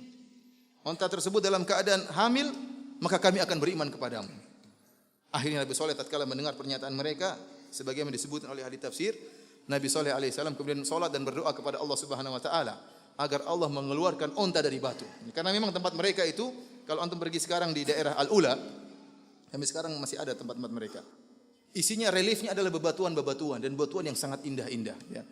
onta tersebut dalam keadaan hamil, maka kami akan beriman kepadamu. Akhirnya Nabi Saleh tatkala mendengar pernyataan mereka, sebagaimana disebutkan oleh ahli tafsir, Nabi Saleh alaihissalam kemudian salat dan berdoa kepada Allah Subhanahu wa taala agar Allah mengeluarkan onta dari batu. Karena memang tempat mereka itu, kalau antum pergi sekarang di daerah Al-Ula, sampai sekarang masih ada tempat-tempat mereka. Isinya reliefnya adalah bebatuan-bebatuan dan bebatuan yang sangat indah-indah ya.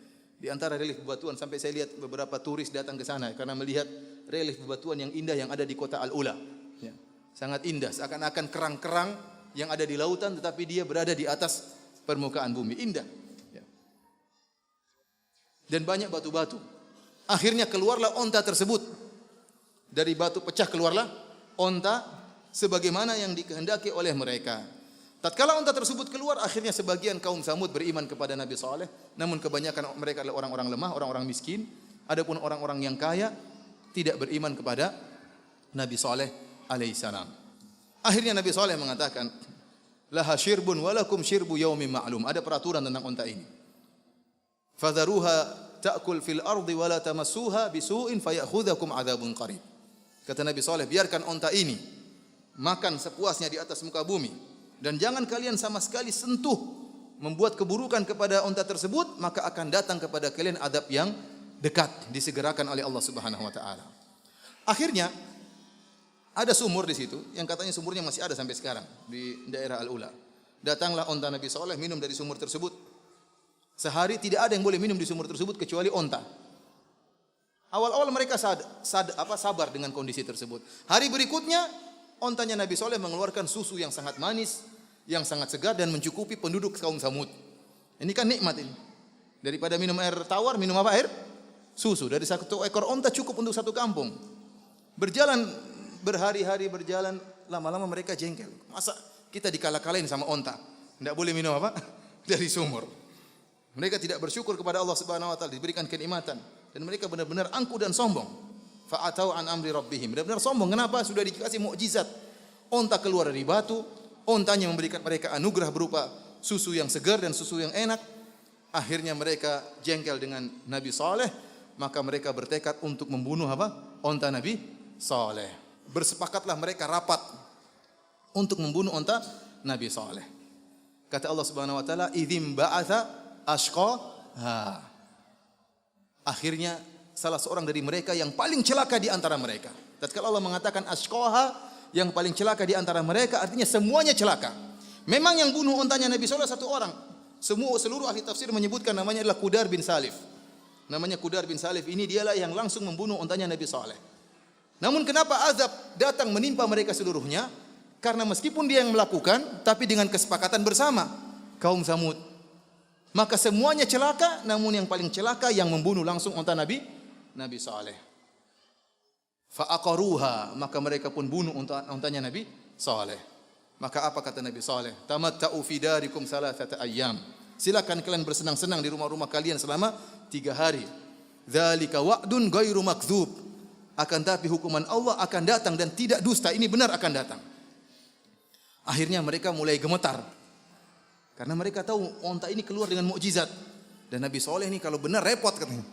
Di antara relief bebatuan sampai saya lihat beberapa turis datang ke sana karena melihat relief bebatuan yang indah yang ada di kota Al-Ula ya. Sangat indah, seakan-akan kerang-kerang yang ada di lautan tetapi dia berada di atas permukaan bumi, indah ya. Dan banyak batu-batu. Akhirnya keluarlah onta tersebut. Dari batu pecah keluarlah onta sebagaimana yang dikehendaki oleh mereka. Tatkala unta tersebut keluar, akhirnya sebagian kaum Samud beriman kepada Nabi Saleh, namun kebanyakan mereka adalah orang-orang lemah, orang-orang miskin. Adapun orang-orang yang kaya tidak beriman kepada Nabi Saleh alaihissalam. Akhirnya Nabi Saleh mengatakan, laha syirbun walakum syirbu yaumin ma'lum. Ada peraturan tentang unta ini. Fadharuha ta'kul fil ardi wala tamassuha bisu'in fayakhudhukum adzabun qarib. Kata Nabi Saleh, biarkan unta ini makan sepuasnya di atas muka bumi. Dan jangan kalian sama sekali sentuh, membuat keburukan kepada unta tersebut, maka akan datang kepada kalian adab yang dekat, disegerakan oleh Allah Subhanahu wa taala. Akhirnya ada sumur di situ yang katanya sumurnya masih ada sampai sekarang di daerah Al-Ula. Datanglah unta Nabi Saleh minum dari sumur tersebut. Sehari tidak ada yang boleh minum di sumur tersebut kecuali unta. Awal-awal mereka sabar dengan kondisi tersebut. Hari berikutnya ontanya Nabi Saleh mengeluarkan susu yang sangat manis, yang sangat segar dan mencukupi penduduk kaum Samud. Ini kan nikmat ini. Daripada minum air tawar, minum apa? Air susu. Dari satu ekor onta cukup untuk satu kampung. Berjalan berhari-hari berjalan, lama-lama mereka jengkel. Masa kita dikalah-kalahin sama onta? Tidak boleh minum apa? Dari sumur. Mereka tidak bersyukur kepada Allah Subhanahu wa taala diberikan kenikmatan dan mereka benar-benar angkuh dan sombong. Fa'atau an amri rabbihim. Benar-benar sombong. Kenapa? Sudah dikasih mukjizat. Onta keluar dari batu, ontanya memberikan mereka anugerah berupa susu yang segar dan susu yang enak. Akhirnya mereka jengkel dengan Nabi Saleh, maka mereka bertekad untuk membunuh apa? Onta Nabi Saleh. Bersepakatlah mereka rapat untuk membunuh onta Nabi Saleh. Kata Allah Subhanahu wa taala, "Idzim ba'atha ashqaha." Akhirnya salah seorang dari mereka yang paling celaka di antara mereka. Tatkala Allah mengatakan ashqaha, yang paling celaka di antara mereka, artinya semuanya celaka. Memang yang bunuh ontanya Nabi Saleh satu orang. Seluruh ahli tafsir menyebutkan namanya adalah Qudar bin Salif. Namanya Qudar bin Salif ini dialah yang langsung membunuh ontanya Nabi Saleh. Namun kenapa azab datang menimpa mereka seluruhnya? Karena meskipun dia yang melakukan, tapi dengan kesepakatan bersama kaum Samud. Maka semuanya celaka, namun yang paling celaka yang membunuh langsung onta Nabi Saleh. Fa'aqaruha, maka mereka pun bunuh ontanya Nabi Saleh. Maka apa kata Nabi Saleh? Tamatta'u fi darikum salasata ayyam. Silakan kalian bersenang-senang di rumah-rumah kalian selama 3 hari. Dzalika wa'dun ghairu makdzub. Akan tapi hukuman Allah akan datang dan tidak dusta. Ini benar akan datang. Akhirnya mereka mulai gemetar. Karena mereka tahu onta ini keluar dengan mukjizat. Dan Nabi Saleh ini kalau benar repot katanya.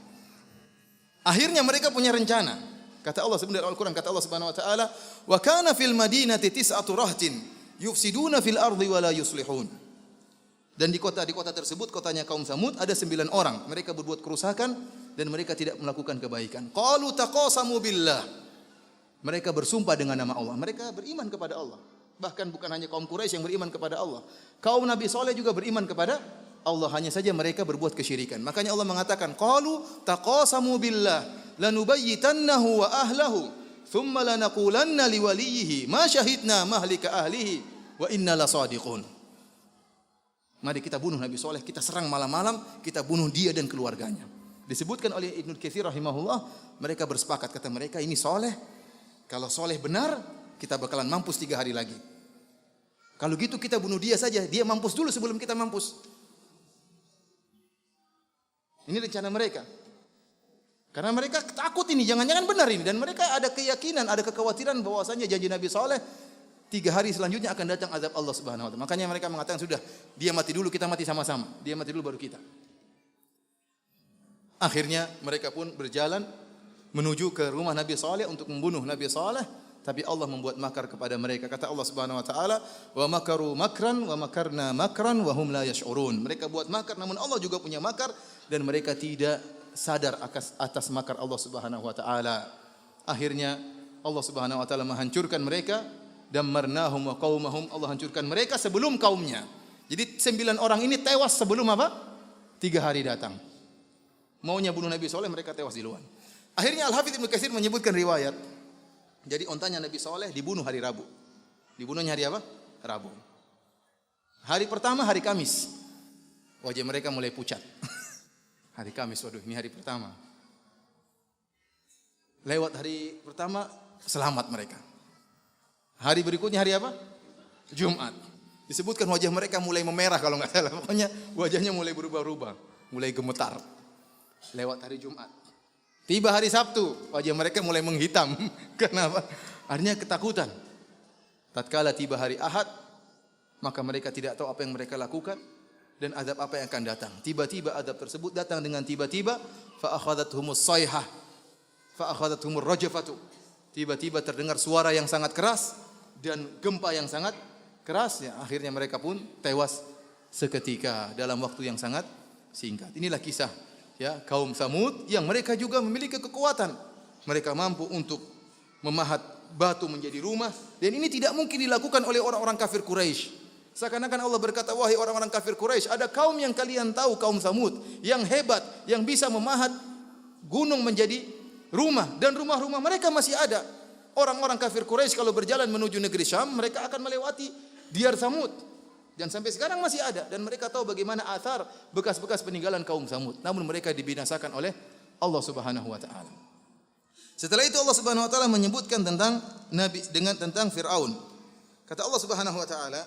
Akhirnya mereka punya rencana. Kata Allah sebenarnya Al-Quran, kata Allah Subhanahu wa taala, "Wa kana fil madinati tis'atu rahtin yufsiduna fil ardi wa la yuslihun." Dan di kota tersebut, kotanya kaum Samud, ada 9 orang. Mereka berbuat kerusakan dan mereka tidak melakukan kebaikan. Qalu taqasamu billah. Mereka bersumpah dengan nama Allah. Mereka beriman kepada Allah. Bahkan bukan hanya kaum Quraisy yang beriman kepada Allah. Kaum Nabi Saleh juga beriman kepada Allah, hanya saja mereka berbuat kesyirikan. Makanya Allah mengatakan, qalu taqasamu billah lanubayyitannahu wa ahlahu thumma lanaqulanna liwaliyhi ma syahidna mahlika ahlihi wa inna lasadiqun. Mari kita bunuh Nabi Saleh, kita serang malam-malam, kita bunuh dia dan keluarganya. Disebutkan oleh Ibnu Katsir rahimahullah, mereka bersepakat, kata mereka, ini Saleh, kalau Saleh benar, kita bakalan mampus 3 hari lagi. Kalau gitu kita bunuh dia saja, dia mampus dulu sebelum kita mampus. Ini rencana mereka. Karena mereka takut ini, jangan-jangan benar ini. Dan mereka ada keyakinan, ada kekhawatiran bahwasanya janji Nabi Saleh 3 hari selanjutnya akan datang azab Allah Subhanahu wa taala. Makanya mereka mengatakan, sudah, dia mati dulu, kita mati sama-sama. Dia mati dulu baru kita. Akhirnya mereka pun berjalan menuju ke rumah Nabi Saleh untuk membunuh Nabi Saleh. Tapi Allah membuat makar kepada mereka. Kata Allah Subhanahu wa taala, "Wa makaru makran wa makarna makran wa hum la yash'urun." Mereka buat makar, namun Allah juga punya makar dan mereka tidak sadar atas makar Allah Subhanahu wa taala. Akhirnya Allah Subhanahu wa taala menghancurkan mereka, dammarnahum wa qaumahum. Allah hancurkan mereka sebelum kaumnya. Jadi 9 orang ini tewas sebelum apa? 3 hari datang. Maunya bunuh Nabi Saleh, mereka tewas di luar. Akhirnya Al-Hafidz Ibnu Katsir menyebutkan riwayat. Jadi ontanya Nabi Saleh dibunuh hari Rabu. Dibunuhnya hari apa? Rabu. Hari pertama hari Kamis. Wajah mereka mulai pucat. Hari Kamis, waduh, ini hari pertama. Lewat hari pertama, selamat mereka. Hari berikutnya hari apa? Jumat. Disebutkan wajah mereka mulai memerah kalau nggak salah. Pokoknya wajahnya mulai berubah-ubah, mulai gemetar. Lewat hari Jumat. Tiba hari Sabtu, wajah mereka mulai menghitam. Kenapa? Artinya ketakutan. Tatkala tiba hari Ahad, maka mereka tidak tahu apa yang mereka lakukan dan azab apa yang akan datang. Tiba-tiba azab tersebut datang dengan tiba-tiba, fa akhadhathumus sayhah, fa akhadhathumur rajfatu. Tiba-tiba terdengar suara yang sangat keras dan gempa yang sangat keras, ya, akhirnya mereka pun tewas seketika dalam waktu yang sangat singkat. Inilah kisah, ya, kaum Samud yang mereka juga memiliki kekuatan. Mereka mampu untuk memahat batu menjadi rumah, dan ini tidak mungkin dilakukan oleh orang-orang kafir Quraisy. Seakan-akan Allah berkata, wahai orang-orang kafir Quraisy, ada kaum yang kalian tahu, kaum Samud, yang hebat, yang bisa memahat gunung menjadi rumah, dan rumah-rumah mereka masih ada. Orang-orang kafir Quraisy kalau berjalan menuju negeri Syam, mereka akan melewati Diyar Samud, dan sampai sekarang masih ada, dan mereka tahu bagaimana athar bekas-bekas peninggalan kaum Samud. Namun mereka dibinasakan oleh Allah Subhanahu wa taala. Setelah itu Allah Subhanahu wa taala menyebutkan tentang tentang Firaun. Kata Allah Subhanahu wa taala,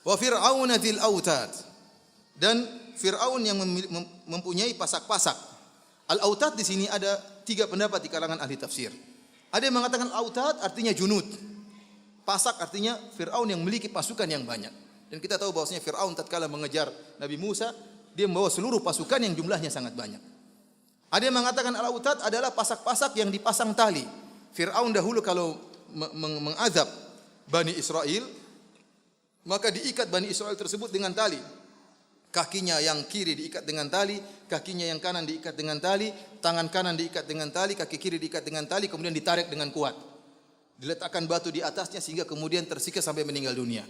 wa fir'auna dzil autad, dan Firaun yang mempunyai pasak-pasak. Al-autad di sini ada 3 pendapat di kalangan ahli tafsir. Ada yang mengatakan autad artinya junud. Pasak artinya Firaun yang memiliki pasukan yang banyak. Dan kita tahu bahwasanya Firaun tatkala mengejar Nabi Musa, dia membawa seluruh pasukan yang jumlahnya sangat banyak. Ada yang mengatakan al-autad adalah pasak-pasak yang dipasang tali. Firaun dahulu kalau mengazab Bani Israel, maka diikat Bani Israel tersebut dengan tali. Kakinya yang kiri diikat dengan tali, kakinya yang kanan diikat dengan tali, tangan kanan diikat dengan tali, kaki kiri diikat dengan tali, kemudian ditarik dengan kuat. Diletakkan batu di atasnya sehingga kemudian tersiksa sampai meninggal dunia.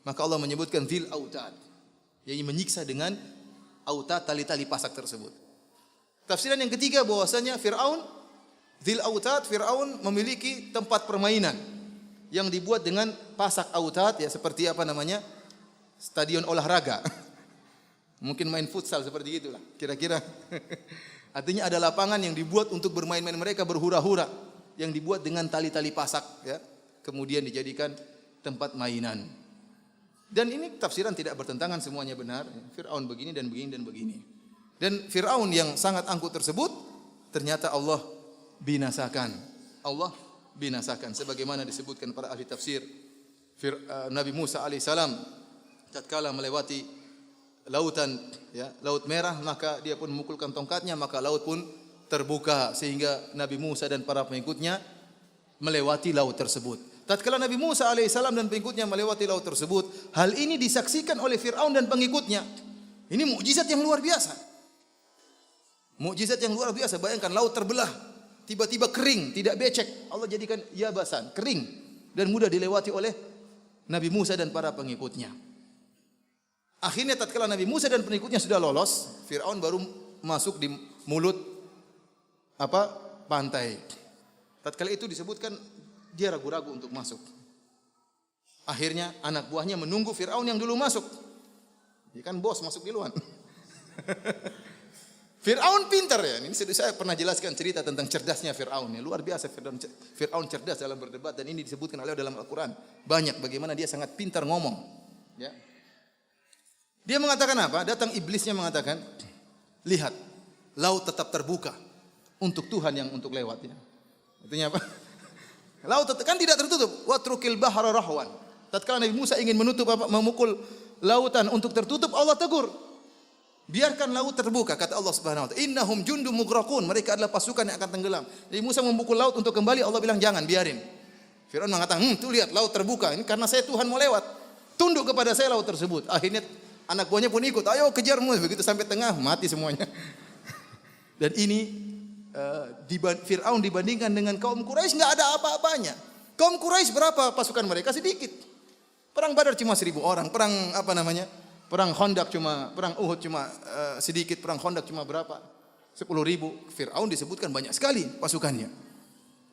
Maka Allah menyebutkan dzil autad, yaitu menyiksa dengan autad, tali-tali pasak tersebut. Tafsiran yang ketiga bahwasanya Firaun dzil autad, Firaun memiliki tempat permainan yang dibuat dengan pasak autad, ya, seperti apa namanya? Stadion olahraga. Mungkin main futsal seperti itulah, kira-kira. Artinya ada lapangan yang dibuat untuk bermain-main, mereka berhura-hura, yang dibuat dengan tali-tali pasak, ya, kemudian dijadikan tempat mainan. Dan ini tafsiran tidak bertentangan, semuanya benar. Firaun begini dan begini dan begini. Dan Firaun yang sangat angkuh tersebut ternyata Allah binasakan. Allah binasakan sebagaimana disebutkan para ahli tafsir. Nabi Musa alaihissalam tatkala melewati lautan, ya, laut merah, maka dia pun memukulkan tongkatnya, maka laut pun terbuka sehingga Nabi Musa dan para pengikutnya melewati laut tersebut. Tatkala Nabi Musa alaihissalam dan pengikutnya melewati laut tersebut, hal ini disaksikan oleh Firaun dan pengikutnya. Ini mukjizat yang luar biasa. Mukjizat yang luar biasa. Bayangkan laut terbelah, tiba-tiba kering, tidak becek. Allah jadikan yabasan, kering, dan mudah dilewati oleh Nabi Musa dan para pengikutnya. Akhirnya tatkala Nabi Musa dan pengikutnya sudah lolos, Firaun baru masuk di mulut pantai. Tatkala itu disebutkan dia ragu-ragu untuk masuk. Akhirnya anak buahnya menunggu Firaun yang dulu masuk. Dia kan bos, masuk duluan. Firaun pintar, ya. Ini saya pernah jelaskan cerita tentang cerdasnya Firaun. Ya, luar biasa Firaun cerdas dalam berdebat, dan ini disebutkan oleh dalam Al-Quran. Banyak bagaimana dia sangat pintar ngomong. Ya. Dia mengatakan apa? Datang iblisnya mengatakan, lihat, laut tetap terbuka untuk Tuhan yang untuk lewat. Ya. Artinya apa? Laut kan tidak tertutup. Watrukil bahra rahwan. Tatkala Nabi Musa ingin memukul lautan untuk tertutup, Allah tegur. Biarkan laut terbuka, kata Allah Subhanahu wa taala. Innahum jundum mughraqun. Mereka adalah pasukan yang akan tenggelam. Nabi Musa memukul laut untuk kembali, Allah bilang jangan, biarin. Firaun mengatakan, tuh lihat laut terbuka. Ini karena saya Tuhan mau lewat. Tunduk kepada saya laut tersebut. Akhirnya anak buahnya pun ikut. Ayo kejar Musa. Begitu sampai tengah, mati semuanya. Dan ini Firaun dibandingkan dengan kaum Quraisy nggak ada apa-apanya. Kaum Quraisy berapa pasukan mereka? Sedikit. Perang Badar cuma 1.000 orang. Perang Khandaq perang Uhud cuma sedikit. Perang Khandaq cuma berapa? 10.000. Firaun disebutkan banyak sekali pasukannya.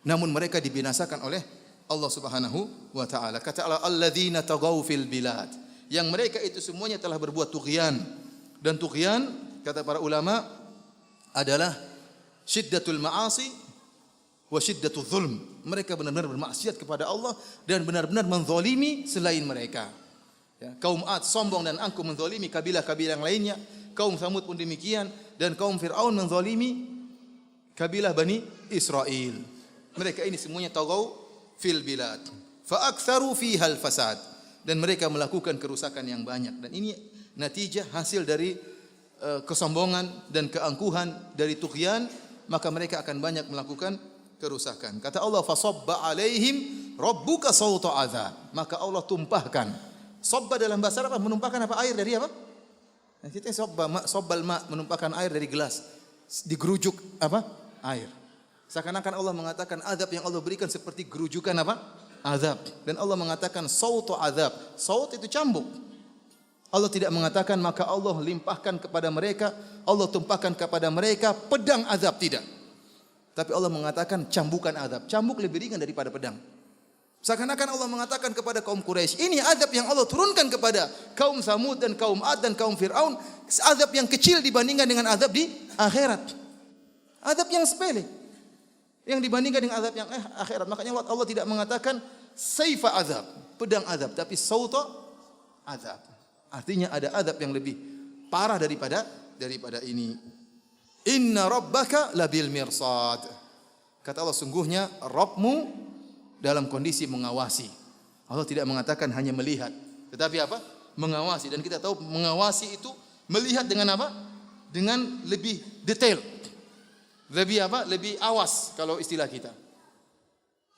Namun mereka dibinasakan oleh Allah Subhanahu wa taala. Kata Allah, alladzina taghaw fil bilad. Yang mereka itu semuanya telah berbuat tughyan. Dan tughyan kata para ulama adalah syiddatul ma'asi wa syiddatudz zulm. Mereka benar-benar bermaksiat kepada Allah dan benar-benar menzalimi selain mereka. Ya, kaum Ad sombong dan angkuh menzalimi kabilah-kabilah yang lainnya. Kaum Samud pun demikian dan kaum Fir'aun menzalimi kabilah Bani Israel. Mereka ini semuanya tagaw fil bilad. Fa aktsaru fiha al fasad. Dan mereka melakukan kerusakan yang banyak. Dan ini natijah hasil dari kesombongan dan keangkuhan dari tughyan, maka mereka akan banyak melakukan kerusakan. Kata Allah, fasabba alaihim rabbuka sawta adzab. Maka Allah tumpahkan. Sabba dalam bahasa Arab menumpahkan apa? Air dari apa? Kita sabbal ma menumpahkan air dari gelas. Digerujuk apa? Air. Seakan-akan Allah mengatakan azab yang Allah berikan seperti gerujukan apa? Azab. Dan Allah mengatakan sawta adzab. Saut itu cambuk. Allah tidak mengatakan maka Allah limpahkan kepada mereka, Allah tumpahkan kepada mereka pedang azab, tidak. Tapi Allah mengatakan cambukan azab. Cambuk lebih ringan daripada pedang. Seakan-akan Allah mengatakan kepada kaum Quraisy, ini azab yang Allah turunkan kepada kaum Samud dan kaum Ad dan kaum Fir'aun, azab yang kecil dibandingkan dengan azab di akhirat. Azab yang sepele yang dibandingkan dengan azab yang akhirat. Makanya Allah tidak mengatakan saifa azab, pedang azab, tapi sauta azab. Artinya ada azab yang lebih parah daripada ini. Inna rabbaka labil mirsad. Kata Allah, sungguhnya Rabbmu dalam kondisi mengawasi. Allah tidak mengatakan hanya melihat, tetapi apa? Mengawasi. Dan kita tahu mengawasi itu melihat dengan apa? Dengan lebih detail. Lebih apa? Lebih awas kalau istilah kita.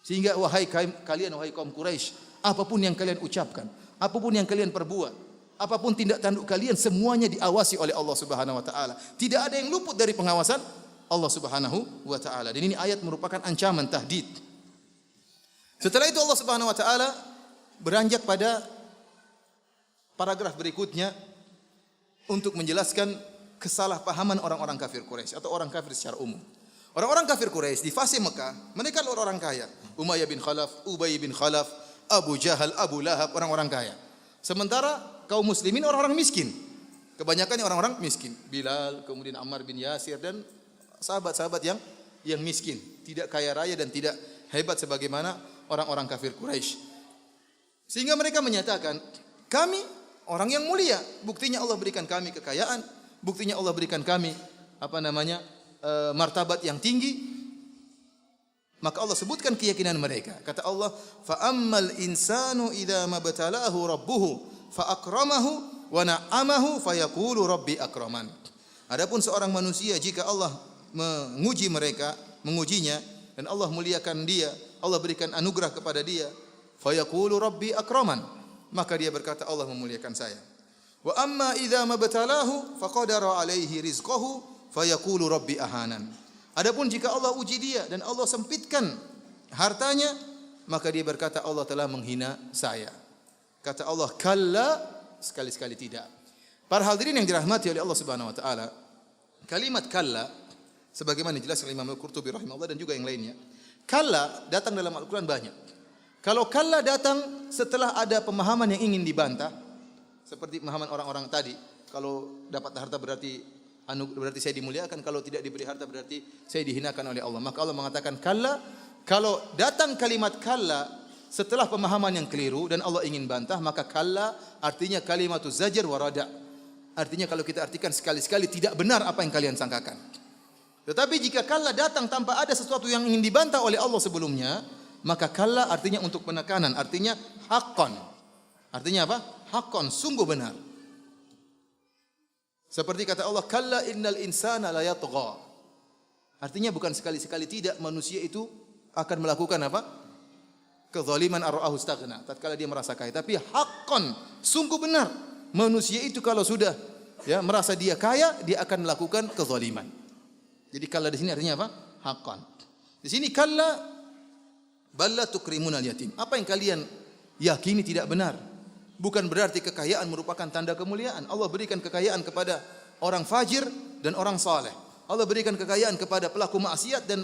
Sehingga wahai kaum Quraisy, apapun yang kalian ucapkan, apapun yang kalian perbuat, apapun tindak tanduk kalian, semuanya diawasi oleh Allah Subhanahu wa taala. Tidak ada yang luput dari pengawasan Allah Subhanahu wa taala. Dan ini ayat merupakan ancaman, tahdid. Setelah itu Allah Subhanahu wa taala beranjak pada paragraf berikutnya untuk menjelaskan kesalahpahaman orang-orang kafir Quraisy atau orang kafir secara umum. Orang-orang kafir Quraisy di fase Mekah, mereka adalah orang kaya. Umayyah bin Khalaf, Ubay bin Khalaf, Abu Jahal, Abu Lahab, orang-orang kaya. Sementara kaum muslimin orang-orang miskin. Kebanyakannya orang-orang miskin. Bilal, kemudian Ammar bin Yasir dan sahabat-sahabat yang miskin, tidak kaya raya dan tidak hebat sebagaimana orang-orang kafir Quraisy. Sehingga mereka menyatakan, kami orang yang mulia. Buktinya Allah berikan kami kekayaan, buktinya Allah berikan kami martabat yang tinggi. Maka Allah sebutkan keyakinan mereka. Kata Allah, fa ammal insanu idza mabtalahu rabbuhu fa akramahu wa na'amahu fayaqulu rabbi akraman. Adapun seorang manusia jika Allah mengujinya dan Allah muliakan dia, Allah berikan anugerah kepada dia, fayaqulu rabbi akraman, maka dia berkata Allah memuliakan saya. Wa amma idza mabtalahu faqadara alaihi rizqahu fayaqulu rabbi ahanan. Adapun jika Allah uji dia dan Allah sempitkan hartanya, maka dia berkata Allah telah menghina saya. Kata Allah, kalla, sekali-sekali tidak. Para hadirin yang dirahmati oleh Allah Subhanahu wa taala, kalimat kalla sebagaimana dijelaskan oleh Imam Al-Qurtubi rahimahullah dan juga yang lainnya. Kalla datang dalam Al-Quran banyak. Kalau kalla datang setelah ada pemahaman yang ingin dibantah, seperti pemahaman orang-orang tadi, kalau dapat harta berarti saya dimuliakan, kalau tidak diberi harta berarti saya dihinakan oleh Allah. Maka Allah mengatakan kalla. Kalau datang kalimat kalla setelah pemahaman yang keliru dan Allah ingin bantah, maka kalla artinya kalimatuz zajar wa rada. Artinya kalau kita artikan sekali-sekali tidak benar apa yang kalian sangkakan. Tetapi jika kalla datang tanpa ada sesuatu yang ingin dibantah oleh Allah sebelumnya, maka kalla artinya untuk penekanan, artinya haqqan. Artinya apa? Haqqan, sungguh benar. Seperti kata Allah, kalla innal insana la yatgha. Artinya bukan sekali-sekali tidak manusia itu akan melakukan apa? Kezaliman ar-ra'ahu istaghna, tatkala dia merasa kaya. Tapi haqqan, sungguh benar. Manusia itu kalau sudah merasa dia kaya, dia akan melakukan kezaliman. Jadi kalla di sini artinya apa? Haqqan. Di sini kalla balla tukrimunal yatim. Apa yang kalian yakini tidak benar. Bukan berarti kekayaan merupakan tanda kemuliaan. Allah berikan kekayaan kepada orang fajir dan orang saleh. Allah berikan kekayaan kepada pelaku maksiat dan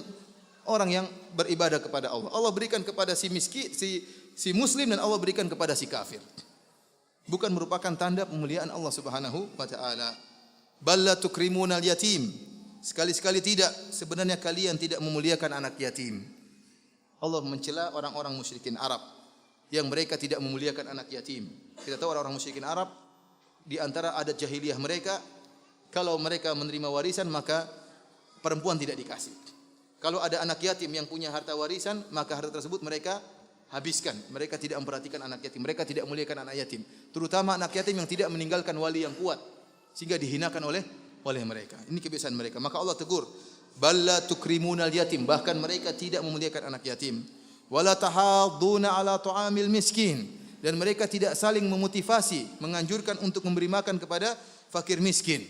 orang yang beribadah kepada Allah. Allah berikan kepada si miskin, si muslim, dan Allah berikan kepada si kafir. Bukan merupakan tanda pemuliaan Allah Subhanahu wa taala. Balla tukrimunal yatim. Sekali-sekali tidak, sebenarnya kalian tidak memuliakan anak yatim. Allah mencela orang-orang musyrikin Arab yang mereka tidak memuliakan anak yatim. Kita tahu orang-orang musyrikin Arab di antara adat jahiliyah mereka, kalau mereka menerima warisan maka perempuan tidak dikasih. Kalau ada anak yatim yang punya harta warisan, maka harta tersebut mereka habiskan. Mereka tidak memperhatikan anak yatim. Mereka tidak memuliakan anak yatim. Terutama anak yatim yang tidak meninggalkan wali yang kuat, sehingga dihinakan oleh mereka. Ini kebiasaan mereka. Maka Allah tegur, balla tukrimunal yatim. Bahkan mereka tidak memuliakan anak yatim. Wala tahadduna ala ta'amil miskin. Dan mereka tidak saling memotivasi, menganjurkan untuk memberi makan kepada fakir miskin.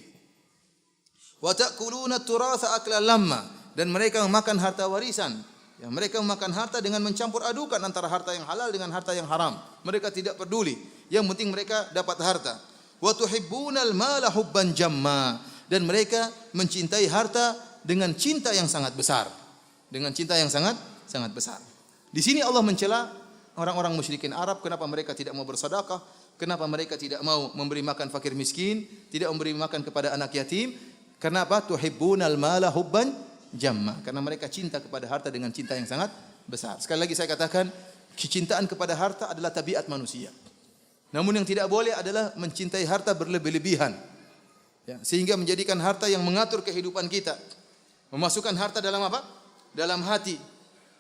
Wa ta'kuluna turatha aklan lamma. Dan mereka memakan harta warisan. Ya, mereka memakan harta dengan mencampur adukan antara harta yang halal dengan harta yang haram. Mereka tidak peduli. Yang penting mereka dapat harta. Wa tuhibbunal mala hubban jamma. Dan mereka mencintai harta dengan cinta yang sangat besar. Dengan cinta yang sangat besar. Di sini Allah mencela orang-orang musyrikin Arab, kenapa mereka tidak mau bersedekah, kenapa mereka tidak mau memberi makan fakir miskin, tidak memberi makan kepada anak yatim. Kenapa? Tuhibbunal mala hubban jamma, karena mereka cinta kepada harta dengan cinta yang sangat besar. Sekali lagi saya katakan, kecintaan kepada harta adalah tabiat manusia. Namun yang tidak boleh adalah mencintai harta berlebih-lebihan. Ya, sehingga menjadikan harta yang mengatur kehidupan kita. Memasukkan harta dalam apa? Dalam hati.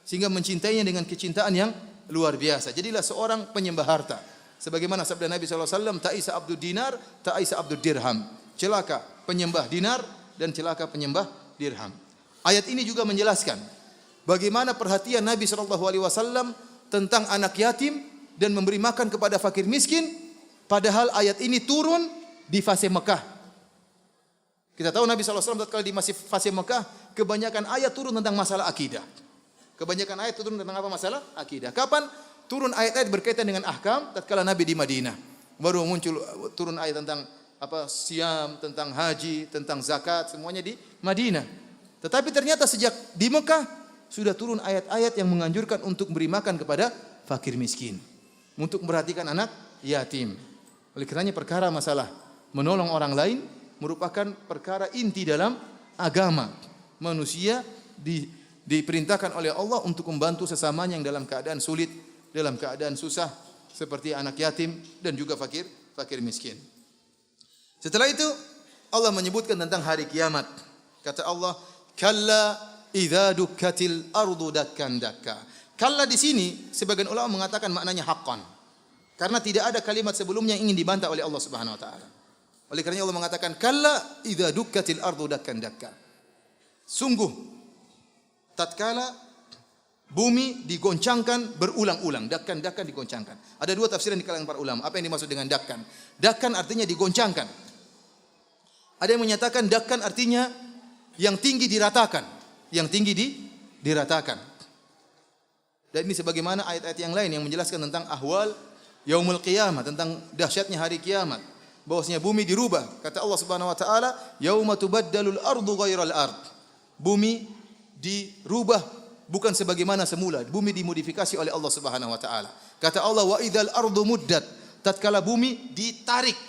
Sehingga mencintainya dengan kecintaan yang luar biasa. Jadilah seorang penyembah harta. Sebagaimana sabda Nabi SAW, ta'isa abdud dinar, ta'isa abdud dirham. Celaka penyembah dinar dan celaka penyembah dirham. Ayat ini juga menjelaskan bagaimana perhatian Nabi SAW tentang anak yatim dan memberi makan kepada fakir miskin. Padahal ayat ini turun di fase Mekah. Kita tahu Nabi SAW tatkala di masih fase Mekah, kebanyakan ayat turun tentang masalah akidah. Kebanyakan ayat turun tentang apa? Masalah akidah. Kapan turun ayat-ayat berkaitan dengan ahkam? Tatkala Nabi di Madinah. Baru muncul turun ayat tentang siam, tentang haji, tentang zakat, semuanya di Madinah. Tetapi ternyata sejak di Mekah sudah turun ayat-ayat yang menganjurkan untuk beri makan kepada fakir miskin, untuk memperhatikan anak yatim. Oleh karenanya perkara masalah menolong orang lain merupakan perkara inti dalam agama. Manusia diperintahkan oleh Allah untuk membantu sesamanya yang dalam keadaan sulit, dalam keadaan susah, seperti anak yatim dan juga fakir miskin. Setelah itu Allah menyebutkan tentang hari kiamat. Kata Allah, kalla idza dukkatil ardu dakkan dakka. Kalla di sini sebagian ulama mengatakan maknanya haqqan. Karena tidak ada kalimat sebelumnya yang ingin dibantah oleh Allah Subhanahu wa taala. Oleh karena Allah mengatakan kalla idza dukkatil ardu dakkan dakka. Sungguh tatkala bumi digoncangkan berulang-ulang, dakkan digoncangkan. Ada dua tafsiran di kalangan para ulama. Apa yang dimaksud dengan dakkan? Dakkan artinya digoncangkan. Ada yang menyatakan dakkan artinya yang tinggi diratakan, diratakan. Dan ini sebagaimana ayat-ayat yang lain yang menjelaskan tentang ahwal yaumul qiyamah, tentang dahsyatnya hari kiamat. Bahwasanya bumi dirubah. Kata Allah Subhanahu wa taala, yauma tubaddalul ardu ghairal ard. Bumi dirubah bukan sebagaimana semula. Bumi dimodifikasi oleh Allah Subhanahu wa taala. Kata Allah, wa idzal ardu muddat. Tatkala bumi ditarik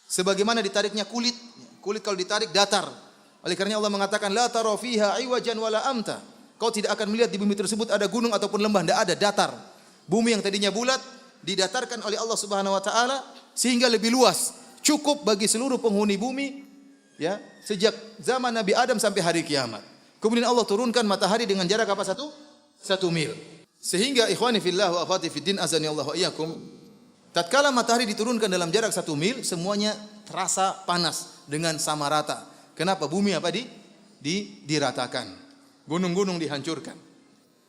sebagaimana ditariknya kulit. Kulit kalau ditarik datar. Oleh karena Allah mengatakan la tara fiha iwajan wala amta. Kau tidak akan melihat di bumi tersebut ada gunung ataupun lembah, tidak ada, datar. Bumi yang tadinya bulat didatarkan oleh Allah Subhanahu wa taala sehingga lebih luas, cukup bagi seluruh penghuni bumi, ya, sejak zaman Nabi Adam sampai hari kiamat. Kemudian Allah turunkan matahari dengan jarak apa? Satu mil. Sehingga ikhwani fillah wa akhwati fiddin azani Allah wa iyyakum, tatkala matahari diturunkan dalam jarak 1 mil, semuanya terasa panas dengan sama rata. Kenapa? Bumi apa? Diratakan. Gunung-gunung dihancurkan.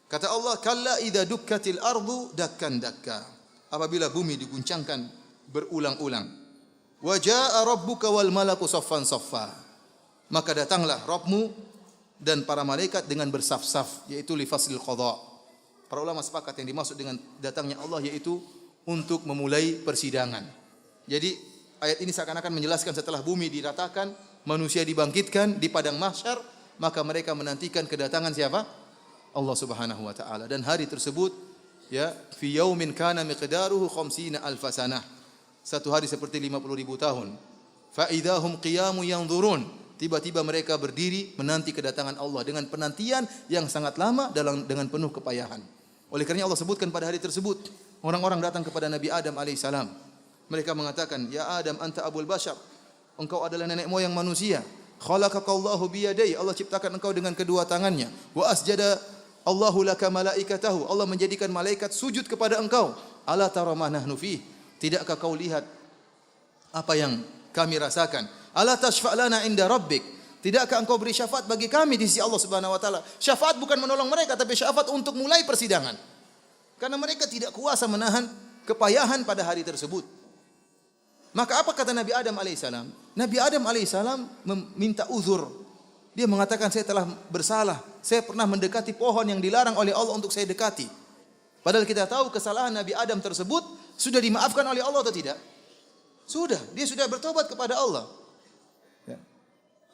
Kata Allah, kalla idza dukkatil ardu dakkan dakka. Apabila bumi diguncangkan berulang-ulang. Wa jaa rabbuka wal malaku saffan saffa. Maka datanglah Rabbmu dan para malaikat dengan bersaf-saf, yaitu li faslil qada. Para ulama sepakat yang dimaksud dengan datangnya Allah yaitu untuk memulai persidangan. Jadi ayat ini seakan-akan menjelaskan setelah bumi diratakan, manusia dibangkitkan di padang mahsyar, maka mereka menantikan kedatangan siapa? Allah Subhanahu wa taala. Dan hari tersebut, ya, fi yaumin kana miqdaruhu 50 alf sanah. Satu hari seperti 50.000 tahun. Fa idahum qiyamun yanzurun. Tiba-tiba mereka berdiri menanti kedatangan Allah dengan penantian yang sangat lama dengan penuh kepayahan. Oleh karena Allah sebutkan pada hari tersebut, orang-orang datang kepada Nabi Adam alaihissalam. Mereka mengatakan, "Ya Adam, anta abul bashar." Engkau adalah nenek moyang manusia. Khalaqakallahu biyadai. Allah ciptakan engkau dengan kedua tangannya. Wa asjada Allahu laka malaikatahu. Allah menjadikan malaikat sujud kepada engkau. Ala tara ma nahnu fi. Tidakkah kau lihat apa yang kami rasakan? Ala tashfa' lana inda rabbik. Tidakkah engkau beri syafaat bagi kami di sisi Allah Subhanahu wa taala? Syafaat bukan menolong mereka, tapi syafaat untuk mulai persidangan. Karena mereka tidak kuasa menahan kepayahan pada hari tersebut. Maka apa kata Nabi Adam alaihissalam? Nabi Adam alaihissalam meminta uzur. Dia mengatakan, saya telah bersalah. Saya pernah mendekati pohon yang dilarang oleh Allah untuk saya dekati. Padahal kita tahu kesalahan Nabi Adam tersebut sudah dimaafkan oleh Allah atau tidak? Sudah. Dia sudah bertobat kepada Allah.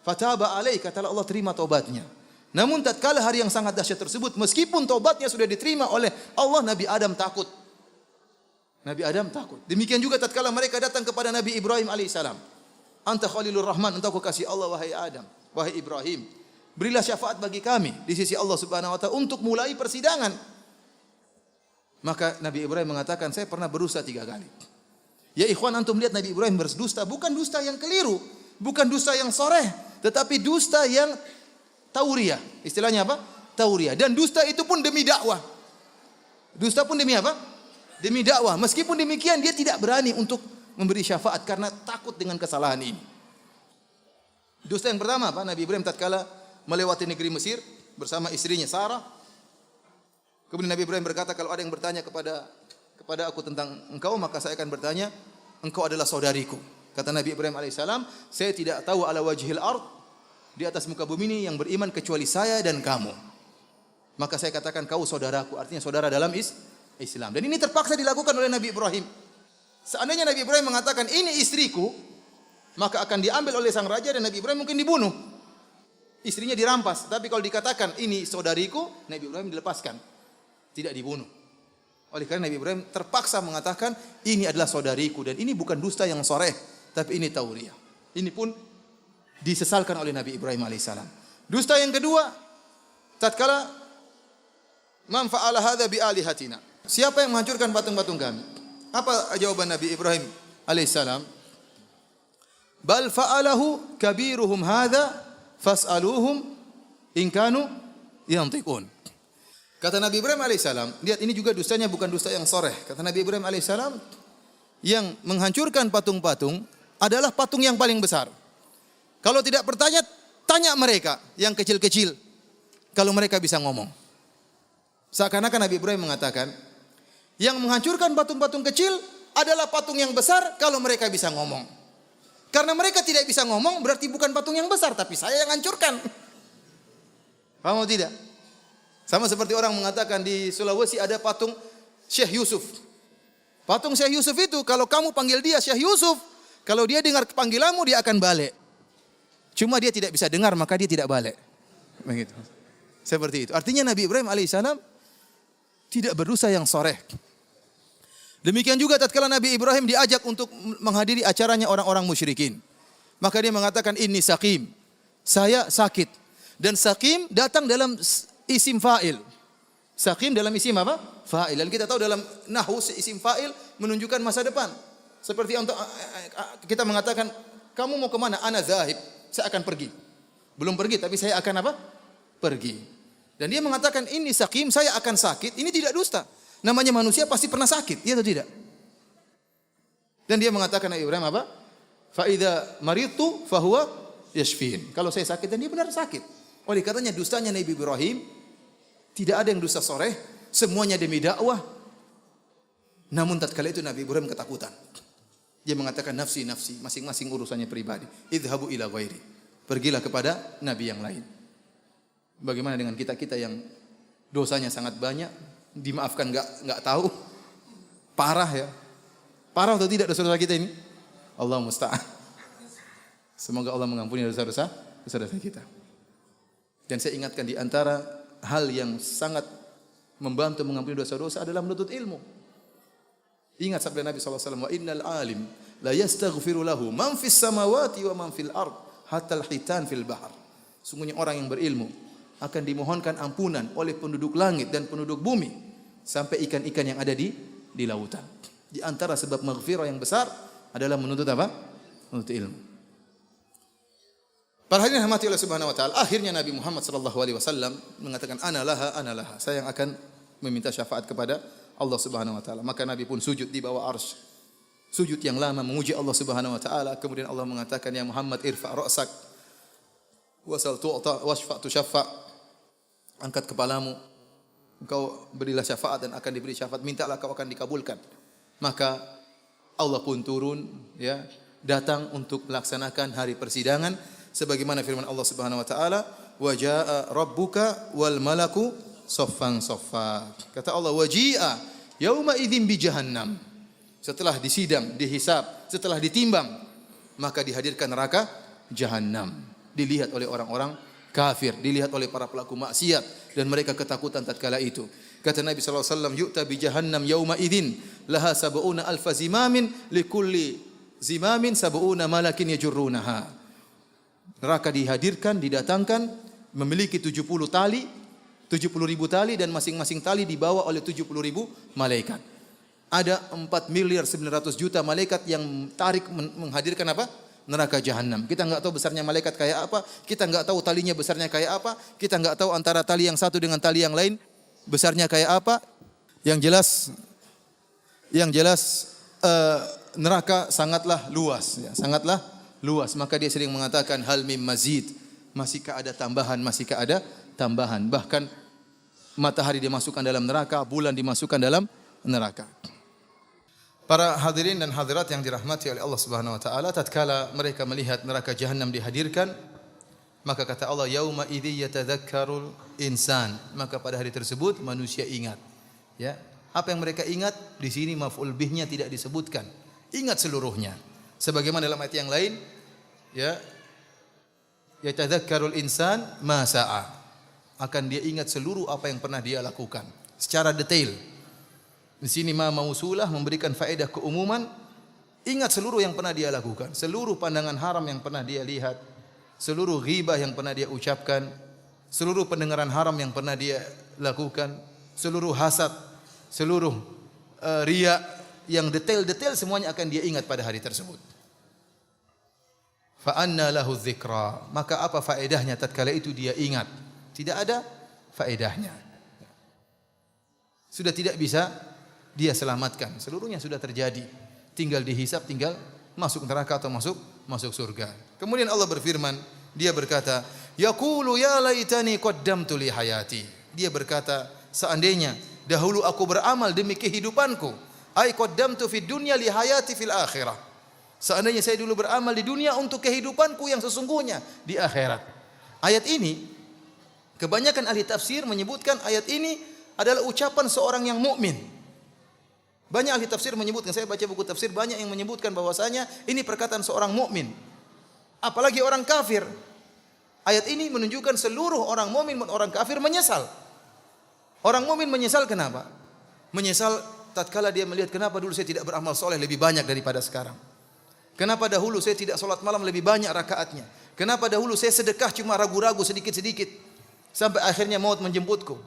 Fataba alaih, kata Allah, terima tobatnya. Namun tatkala hari yang sangat dahsyat tersebut, meskipun tobatnya sudah diterima oleh Allah, Nabi Adam takut. Nabi Adam takut. Demikian juga tatkala mereka datang kepada Nabi Ibrahim alaihissalam. Anta Khalilur Rahman, engkau kekasih Allah, wahai Adam, wahai Ibrahim. Berilah syafaat bagi kami di sisi Allah Subhanahu wa taala untuk mulai persidangan. Maka Nabi Ibrahim mengatakan, saya pernah berdusta 3 kali. Ya ikhwan, antum lihat Nabi Ibrahim berdusta, bukan dusta yang keliru, bukan dusta yang soreh, tetapi dusta yang tauriah. Istilahnya apa? Tauriah. Dan dusta itu pun demi dakwah. Dusta pun demi apa? Demi dakwah. Meskipun demikian dia tidak berani untuk memberi syafaat karena takut dengan kesalahan ini. Dusta yang pertama apa? Nabi Ibrahim tatkala melewati negeri Mesir bersama istrinya Sarah. Kemudian Nabi Ibrahim berkata, kalau ada yang bertanya kepada aku tentang engkau, maka saya akan bertanya, engkau adalah saudariku. Kata Nabi Ibrahim alaihissalam, saya tidak tahu ala wajhil ard, di atas muka bumi ini yang beriman kecuali saya dan kamu. Maka saya katakan kau saudaraku, artinya saudara dalam Islam. Dan ini terpaksa dilakukan oleh Nabi Ibrahim. Seandainya Nabi Ibrahim mengatakan ini istriku, maka akan diambil oleh sang raja dan Nabi Ibrahim mungkin dibunuh. Istrinya dirampas. Tapi kalau dikatakan ini saudariku, Nabi Ibrahim dilepaskan, tidak dibunuh. Oleh karena Nabi Ibrahim terpaksa mengatakan ini adalah saudariku, dan ini bukan dusta yang soreh, tapi ini tauriah. Ini pun disesalkan oleh Nabi Ibrahim alaihissalam. Dusta yang kedua, tatkala man fa'ala hadza bi alihatina. Siapa yang menghancurkan patung-patung kami? Apa jawaban Nabi Ibrahim alaihissalam? Bal fa'alahu kabiruhum hadza fas'aluhum in kanu yantiqun. Kata Nabi Ibrahim alaihissalam, lihat ini juga dustanya bukan dusta yang soreh. Kata Nabi Ibrahim alaihissalam, yang menghancurkan patung-patung adalah patung yang paling besar. Kalau tidak bertanya, tanya mereka yang kecil-kecil. Kalau mereka bisa ngomong. Seakan-akan Nabi Ibrahim mengatakan, yang menghancurkan patung-patung kecil adalah patung yang besar kalau mereka bisa ngomong. Karena mereka tidak bisa ngomong, berarti bukan patung yang besar, tapi saya yang hancurkan. Paham atau tidak? Sama seperti orang mengatakan di Sulawesi ada patung Syekh Yusuf. Patung Syekh Yusuf itu kalau kamu panggil dia Syekh Yusuf, kalau dia dengar panggilanmu dia akan balik. Cuma dia tidak bisa dengar, maka dia tidak balik. Begitu. Seperti itu. Artinya Nabi Ibrahim alaihissalam tidak berdosa yang soreh. Demikian juga tatkala Nabi Ibrahim diajak untuk menghadiri acaranya orang-orang musyrikin. Maka dia mengatakan inni saqim. Saya sakit. Dan saqim datang dalam isim fa'il. Saqim dalam isim apa? Fa'il. Dan kita tahu dalam nahwu isim fa'il menunjukkan masa depan. Seperti untuk kita mengatakan, kamu mau kemana? Ana zahib. Saya akan pergi. Belum pergi, tapi saya akan apa? Pergi. Dan dia mengatakan ini saqim, saya akan sakit. Ini tidak dusta. Namanya manusia pasti pernah sakit, iya atau tidak? Dan dia mengatakan Nabi Ibrahim apa? Fa idza maridtu fahuwa yashfin. Kalau saya sakit, dan dia benar sakit. Oleh katanya dustanya Nabi Ibrahim tidak ada yang dusta soreh, semuanya demi dakwah. Namun tatkala itu Nabi Ibrahim ketakutan. Dia mengatakan nafsi, masing-masing urusannya pribadi. Idhabu ila ghairi. Pergilah kepada nabi yang lain. Bagaimana dengan kita yang dosanya sangat banyak, dimaafkan enggak tahu? Parah ya. Parah atau tidak dosa-dosa kita ini? Allah musta'an. Semoga Allah mengampuni dosa-dosa kita. Dan saya ingatkan di antara hal yang sangat membantu mengampuni dosa-dosa adalah menuntut ilmu. Ingat sabda Nabi SAW, wa innal alim la yastaghfiru lahu man fis samawati wa man fil ard hatal hitan fil bahar. Sungguhnya orang yang berilmu akan dimohonkan ampunan oleh penduduk langit dan penduduk bumi sampai ikan-ikan yang ada di lautan. Di antara sebab maghfirah yang besar adalah menuntut apa? Menuntut ilmu. Para hadirin rahmati Allah Subhanahu wa taala, akhirnya Nabi Muhammad sallallahu alaihi wasallam mengatakan ana laha, saya yang akan meminta syafaat kepada Allah Subhanahu wa taala. Maka Nabi pun sujud di bawah arsy. Sujud yang lama memuji Allah Subhanahu wa taala. Kemudian Allah mengatakan, ya Muhammad irfa' ra'sak wasal tu'ta washfa' tusyaffa. Angkat kepalamu, engkau berilah syafaat dan akan diberi syafaat, mintalah kau akan dikabulkan. Maka Allah pun turun, ya, datang untuk melaksanakan hari persidangan sebagaimana firman Allah Subhanahu wa taala, wa jaa rabbuka wal malaku saffan saffa. Kata Allah, waji'a yauma idzin bi jahannam. Setelah disidang, dihisab, setelah ditimbang, maka dihadirkan neraka jahannam. Dilihat oleh orang-orang kafir, dilihat oleh para pelaku maksiat dan mereka ketakutan tatkala itu. Kata Nabi sallallahu alaihi wasallam, yu'ta bi jahannam yauma idzin laha sab'una alfa zimamin likulli zimamin sab'una malakin yajurrunaha. Neraka dihadirkan, didatangkan, memiliki 70 tali, 70.000 tali dan masing-masing tali dibawa oleh 70.000 malaikat. Ada 4.900.000.000 malaikat yang tarik menghadirkan apa? Neraka jahanam. Kita enggak tahu besarnya malaikat kayak apa, kita enggak tahu talinya besarnya kayak apa, kita enggak tahu antara tali yang satu dengan tali yang lain besarnya kayak apa. Yang jelas neraka sangatlah luas, ya, sangatlah luas. Maka dia sering mengatakan hal mim mazid, masihkah ada tambahan, masihkah ada tambahan. Bahkan matahari dimasukkan dalam neraka, bulan dimasukkan dalam neraka. Para hadirin dan hadirat yang dirahmati oleh Allah Subhanahu wa taala, tatkala mereka melihat neraka jahanam dihadirkan, maka kata Allah, yauma idzi yatadzakkarul insan, maka pada hari tersebut manusia ingat. Ya, apa yang mereka ingat? Di sini maf'ul bihnya tidak disebutkan. Ingat seluruhnya. Sebagaimana dalam ayat yang lain, ya, yatadzakkarul insan ma sa'a. Akan dia ingat seluruh apa yang pernah dia lakukan secara detail. Di sini ma mausulah memberikan faedah keumuman, ingat seluruh yang pernah dia lakukan, seluruh pandangan haram yang pernah dia lihat, seluruh ghibah yang pernah dia ucapkan, seluruh pendengaran haram yang pernah dia lakukan, seluruh hasad, seluruh riya yang detail-detail semuanya akan dia ingat pada hari tersebut. Fa anna lahu dzikra, maka apa faedahnya tatkala itu dia ingat? Tidak ada faedahnya. Sudah tidak bisa dia selamatkan. Seluruhnya sudah terjadi. Tinggal dihisab, tinggal masuk neraka atau masuk surga. Kemudian Allah berfirman, dia berkata, yaqulu ya laitani qaddamtu li hayati. Dia berkata, seandainya dahulu aku beramal demi kehidupanku. Ai qaddamtu fid dunya li hayati fil akhirah. Seandainya saya dulu beramal di dunia untuk kehidupanku yang sesungguhnya di akhirat. Ayat ini, kebanyakan ahli tafsir menyebutkan ayat ini adalah ucapan seorang yang mukmin. Banyak ahli tafsir menyebutkan, saya baca buku tafsir banyak yang menyebutkan bahwasanya ini perkataan seorang mukmin. Apalagi orang kafir. Ayat ini menunjukkan seluruh orang mukmin dan orang kafir menyesal. Orang mukmin menyesal kenapa? Menyesal tatkala dia melihat kenapa dulu saya tidak beramal soleh lebih banyak daripada sekarang. Kenapa dahulu saya tidak salat malam lebih banyak rakaatnya? Kenapa dahulu saya sedekah cuma ragu-ragu sedikit-sedikit sampai akhirnya maut menjemputku?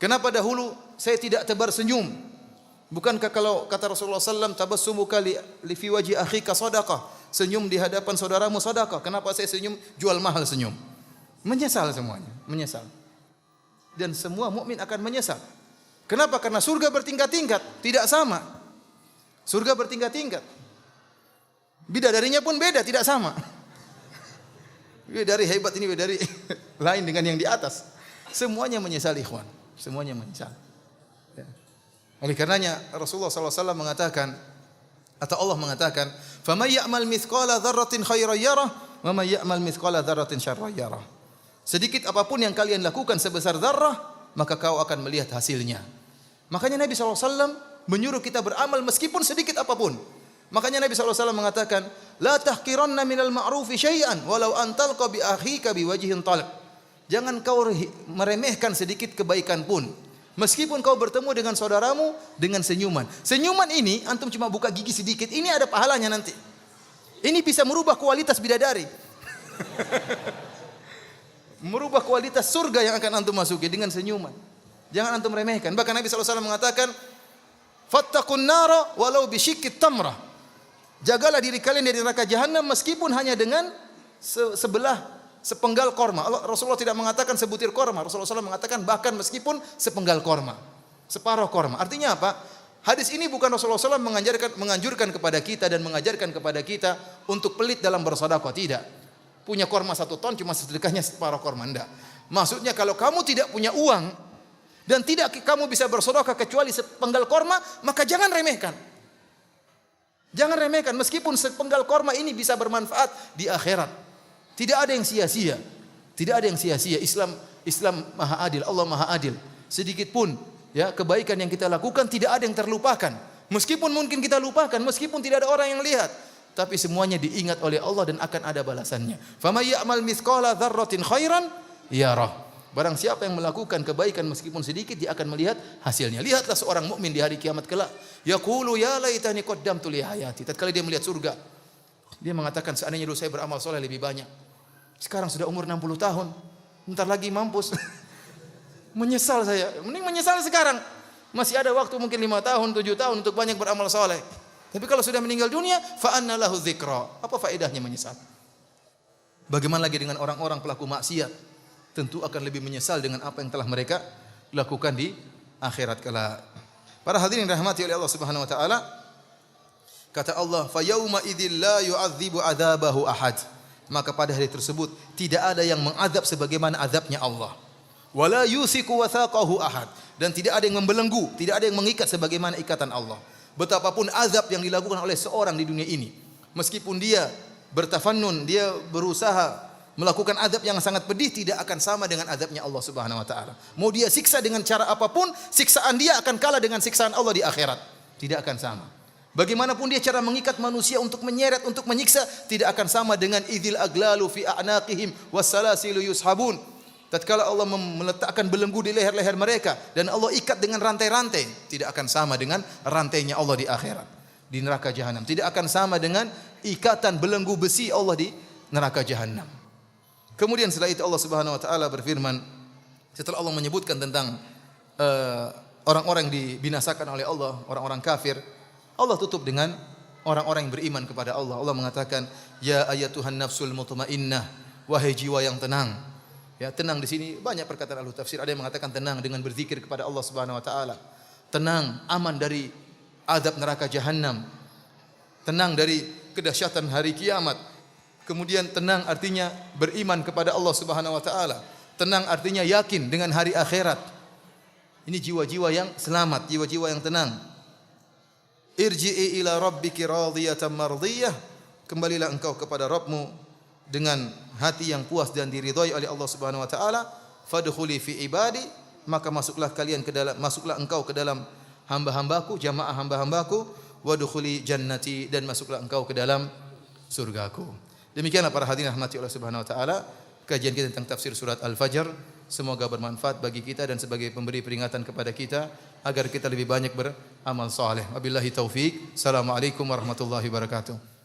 Kenapa dahulu saya tidak tebar senyum? Bukankah kalau kata Rasulullah SAW, tabassumuka li fi wajhi akhika sadaqah, senyum di hadapan saudaramu sedekah. Kenapa saya senyum, jual mahal senyum? Menyesal semuanya, menyesal. Dan semua mukmin akan menyesal. Kenapa? Karena surga bertingkat-tingkat, tidak sama. Surga bertingkat-tingkat. Bidadarinya pun beda, tidak sama. Bidadari hebat ini, bidadari lain dengan yang di atas. Semuanya menyesal ikhwan, semuanya menyesal. Oleh karenanya Rasulullah SAW mengatakan, atau Allah mengatakan, "Faman ya'mal mithqala dzarratin khairan yarah, wa man ya'mal mithqala dzarratin syarran yarah." Sedikit apapun yang kalian lakukan sebesar zarrah, maka kau akan melihat hasilnya. Makanya Nabi SAW menyuruh kita beramal meskipun sedikit apapun. Makanya Nabi SAW mengatakan, "La tahqiranna minal ma'rufi syai'an walau an talqa bi akhika bi wajhin talq." Jangan kau meremehkan sedikit kebaikan pun. Meskipun kau bertemu dengan saudaramu dengan senyuman. Senyuman ini antum cuma buka gigi sedikit, ini ada pahalanya nanti. Ini bisa merubah kualitas bidadari. Merubah kualitas surga yang akan antum masuki dengan senyuman. Jangan antum remehkan. Bahkan Nabi SAW mengatakan, fattaqun nara walau bisyiqqit tamrah. Jagalah diri kalian dari neraka jahanam meskipun hanya dengan sepenggal korma. Rasulullah tidak mengatakan sebutir korma. Rasulullah SAW mengatakan bahkan meskipun sepenggal korma, separuh korma. Artinya apa? Hadis ini bukan Rasulullah SAW menganjurkan kepada kita dan mengajarkan kepada kita untuk pelit dalam bersedekah. Tidak. Punya korma 1 ton cuma sedekahnya separuh korma. Tidak. Maksudnya kalau kamu tidak punya uang dan tidak kamu bisa bersedekah kecuali sepenggal korma, maka jangan remehkan. Jangan remehkan meskipun sepenggal korma ini bisa bermanfaat di akhirat. Tidak ada yang sia-sia. Tidak ada yang sia-sia. Islam Maha Adil, Allah Maha Adil. Sedikit pun ya kebaikan yang kita lakukan tidak ada yang terlupakan. Meskipun mungkin kita lupakan, meskipun tidak ada orang yang lihat, tapi semuanya diingat oleh Allah dan akan ada balasannya. Faman ya'mal mithqala dzarratin khairan yarah. Barang siapa yang melakukan kebaikan meskipun sedikit, dia akan melihat hasilnya. Lihatlah seorang mukmin di hari kiamat kelak, yaqulu ya laitani qaddamtu li hayati. Tatkala dia melihat surga, dia mengatakan seandainya dulu saya beramal soleh lebih banyak. Sekarang sudah umur 60 tahun, bentar lagi mampus. Menyesal saya. Mending menyesal sekarang. Masih ada waktu mungkin 5 tahun, 7 tahun untuk banyak beramal soleh. Tapi kalau sudah meninggal dunia, fa anna lahu dzikra. Apa faedahnya menyesal? Bagaimana lagi dengan orang-orang pelaku maksiat? Tentu akan lebih menyesal dengan apa yang telah mereka lakukan di akhirat kelak. Para hadirin dirahmati oleh Allah Subhanahu wa taala, kata Allah, "Fa yauma idzil la yu'adzibu 'adzabahu ahad." Maka pada hari tersebut tidak ada yang mengadab sebagaimana azabnya Allah. Wala yusiku wathaqahu ahad, dan tidak ada yang membelenggu, tidak ada yang mengikat sebagaimana ikatan Allah. Betapapun azab yang dilakukan oleh seorang di dunia ini, meskipun dia bertafannun, dia berusaha melakukan azab yang sangat pedih, tidak akan sama dengan azabnya Allah Subhanahu wa taala. Mau dia siksa dengan cara apapun, siksaan dia akan kalah dengan siksaan Allah di akhirat. Tidak akan sama. Bagaimanapun dia cara mengikat manusia untuk menyeret, untuk menyiksa, tidak akan sama dengan idzil aglalu fi a'naqihim wassalasilu yushabun. Tatkala Allah meletakkan belenggu di leher-leher mereka dan Allah ikat dengan rantai-rantai, tidak akan sama dengan rantainya Allah di akhirat, di neraka jahanam. Tidak akan sama dengan ikatan belenggu besi Allah di neraka jahanam. Kemudian setelah itu Allah Subhanahu wa taala berfirman, setelah Allah menyebutkan tentang orang-orang yang dibinasakan oleh Allah, orang-orang kafir, Allah tutup dengan orang-orang yang beriman kepada Allah. Allah mengatakan, "Ya ayyatuhan nafsul mutmainnah," wahai jiwa yang tenang. Ya, tenang di sini banyak perkataan ahli tafsir. Ada yang mengatakan tenang dengan berzikir kepada Allah Subhanahu wa taala. Tenang, aman dari azab neraka jahanam. Tenang dari kedahsyatan hari kiamat. Kemudian tenang artinya beriman kepada Allah Subhanahu wa taala. Tenang artinya yakin dengan hari akhirat. Ini jiwa-jiwa yang selamat, jiwa-jiwa yang tenang. Irji'i ila rabbiki radiyatan mardiyah. Kembalilah engkau kepada Rabbmu dengan hati yang puas dan diridhai oleh Allah Subhanahu wa taala. Fadkhuli fi ibadi, maka masuklah engkau ke dalam hamba-hambaku, jamaah hamba-hambaku. Wadkhuli jannati, dan masuklah engkau ke dalam surgaku. Demikianlah para hadirin rahmati Allah Subhanahu wa taala, kajian kita tentang tafsir surat Al-Fajr. Semoga bermanfaat bagi kita dan sebagai pemberi peringatan kepada kita agar kita lebih banyak beramal saleh. Wabillahi taufik. Assalamualaikum warahmatullahi wabarakatuh.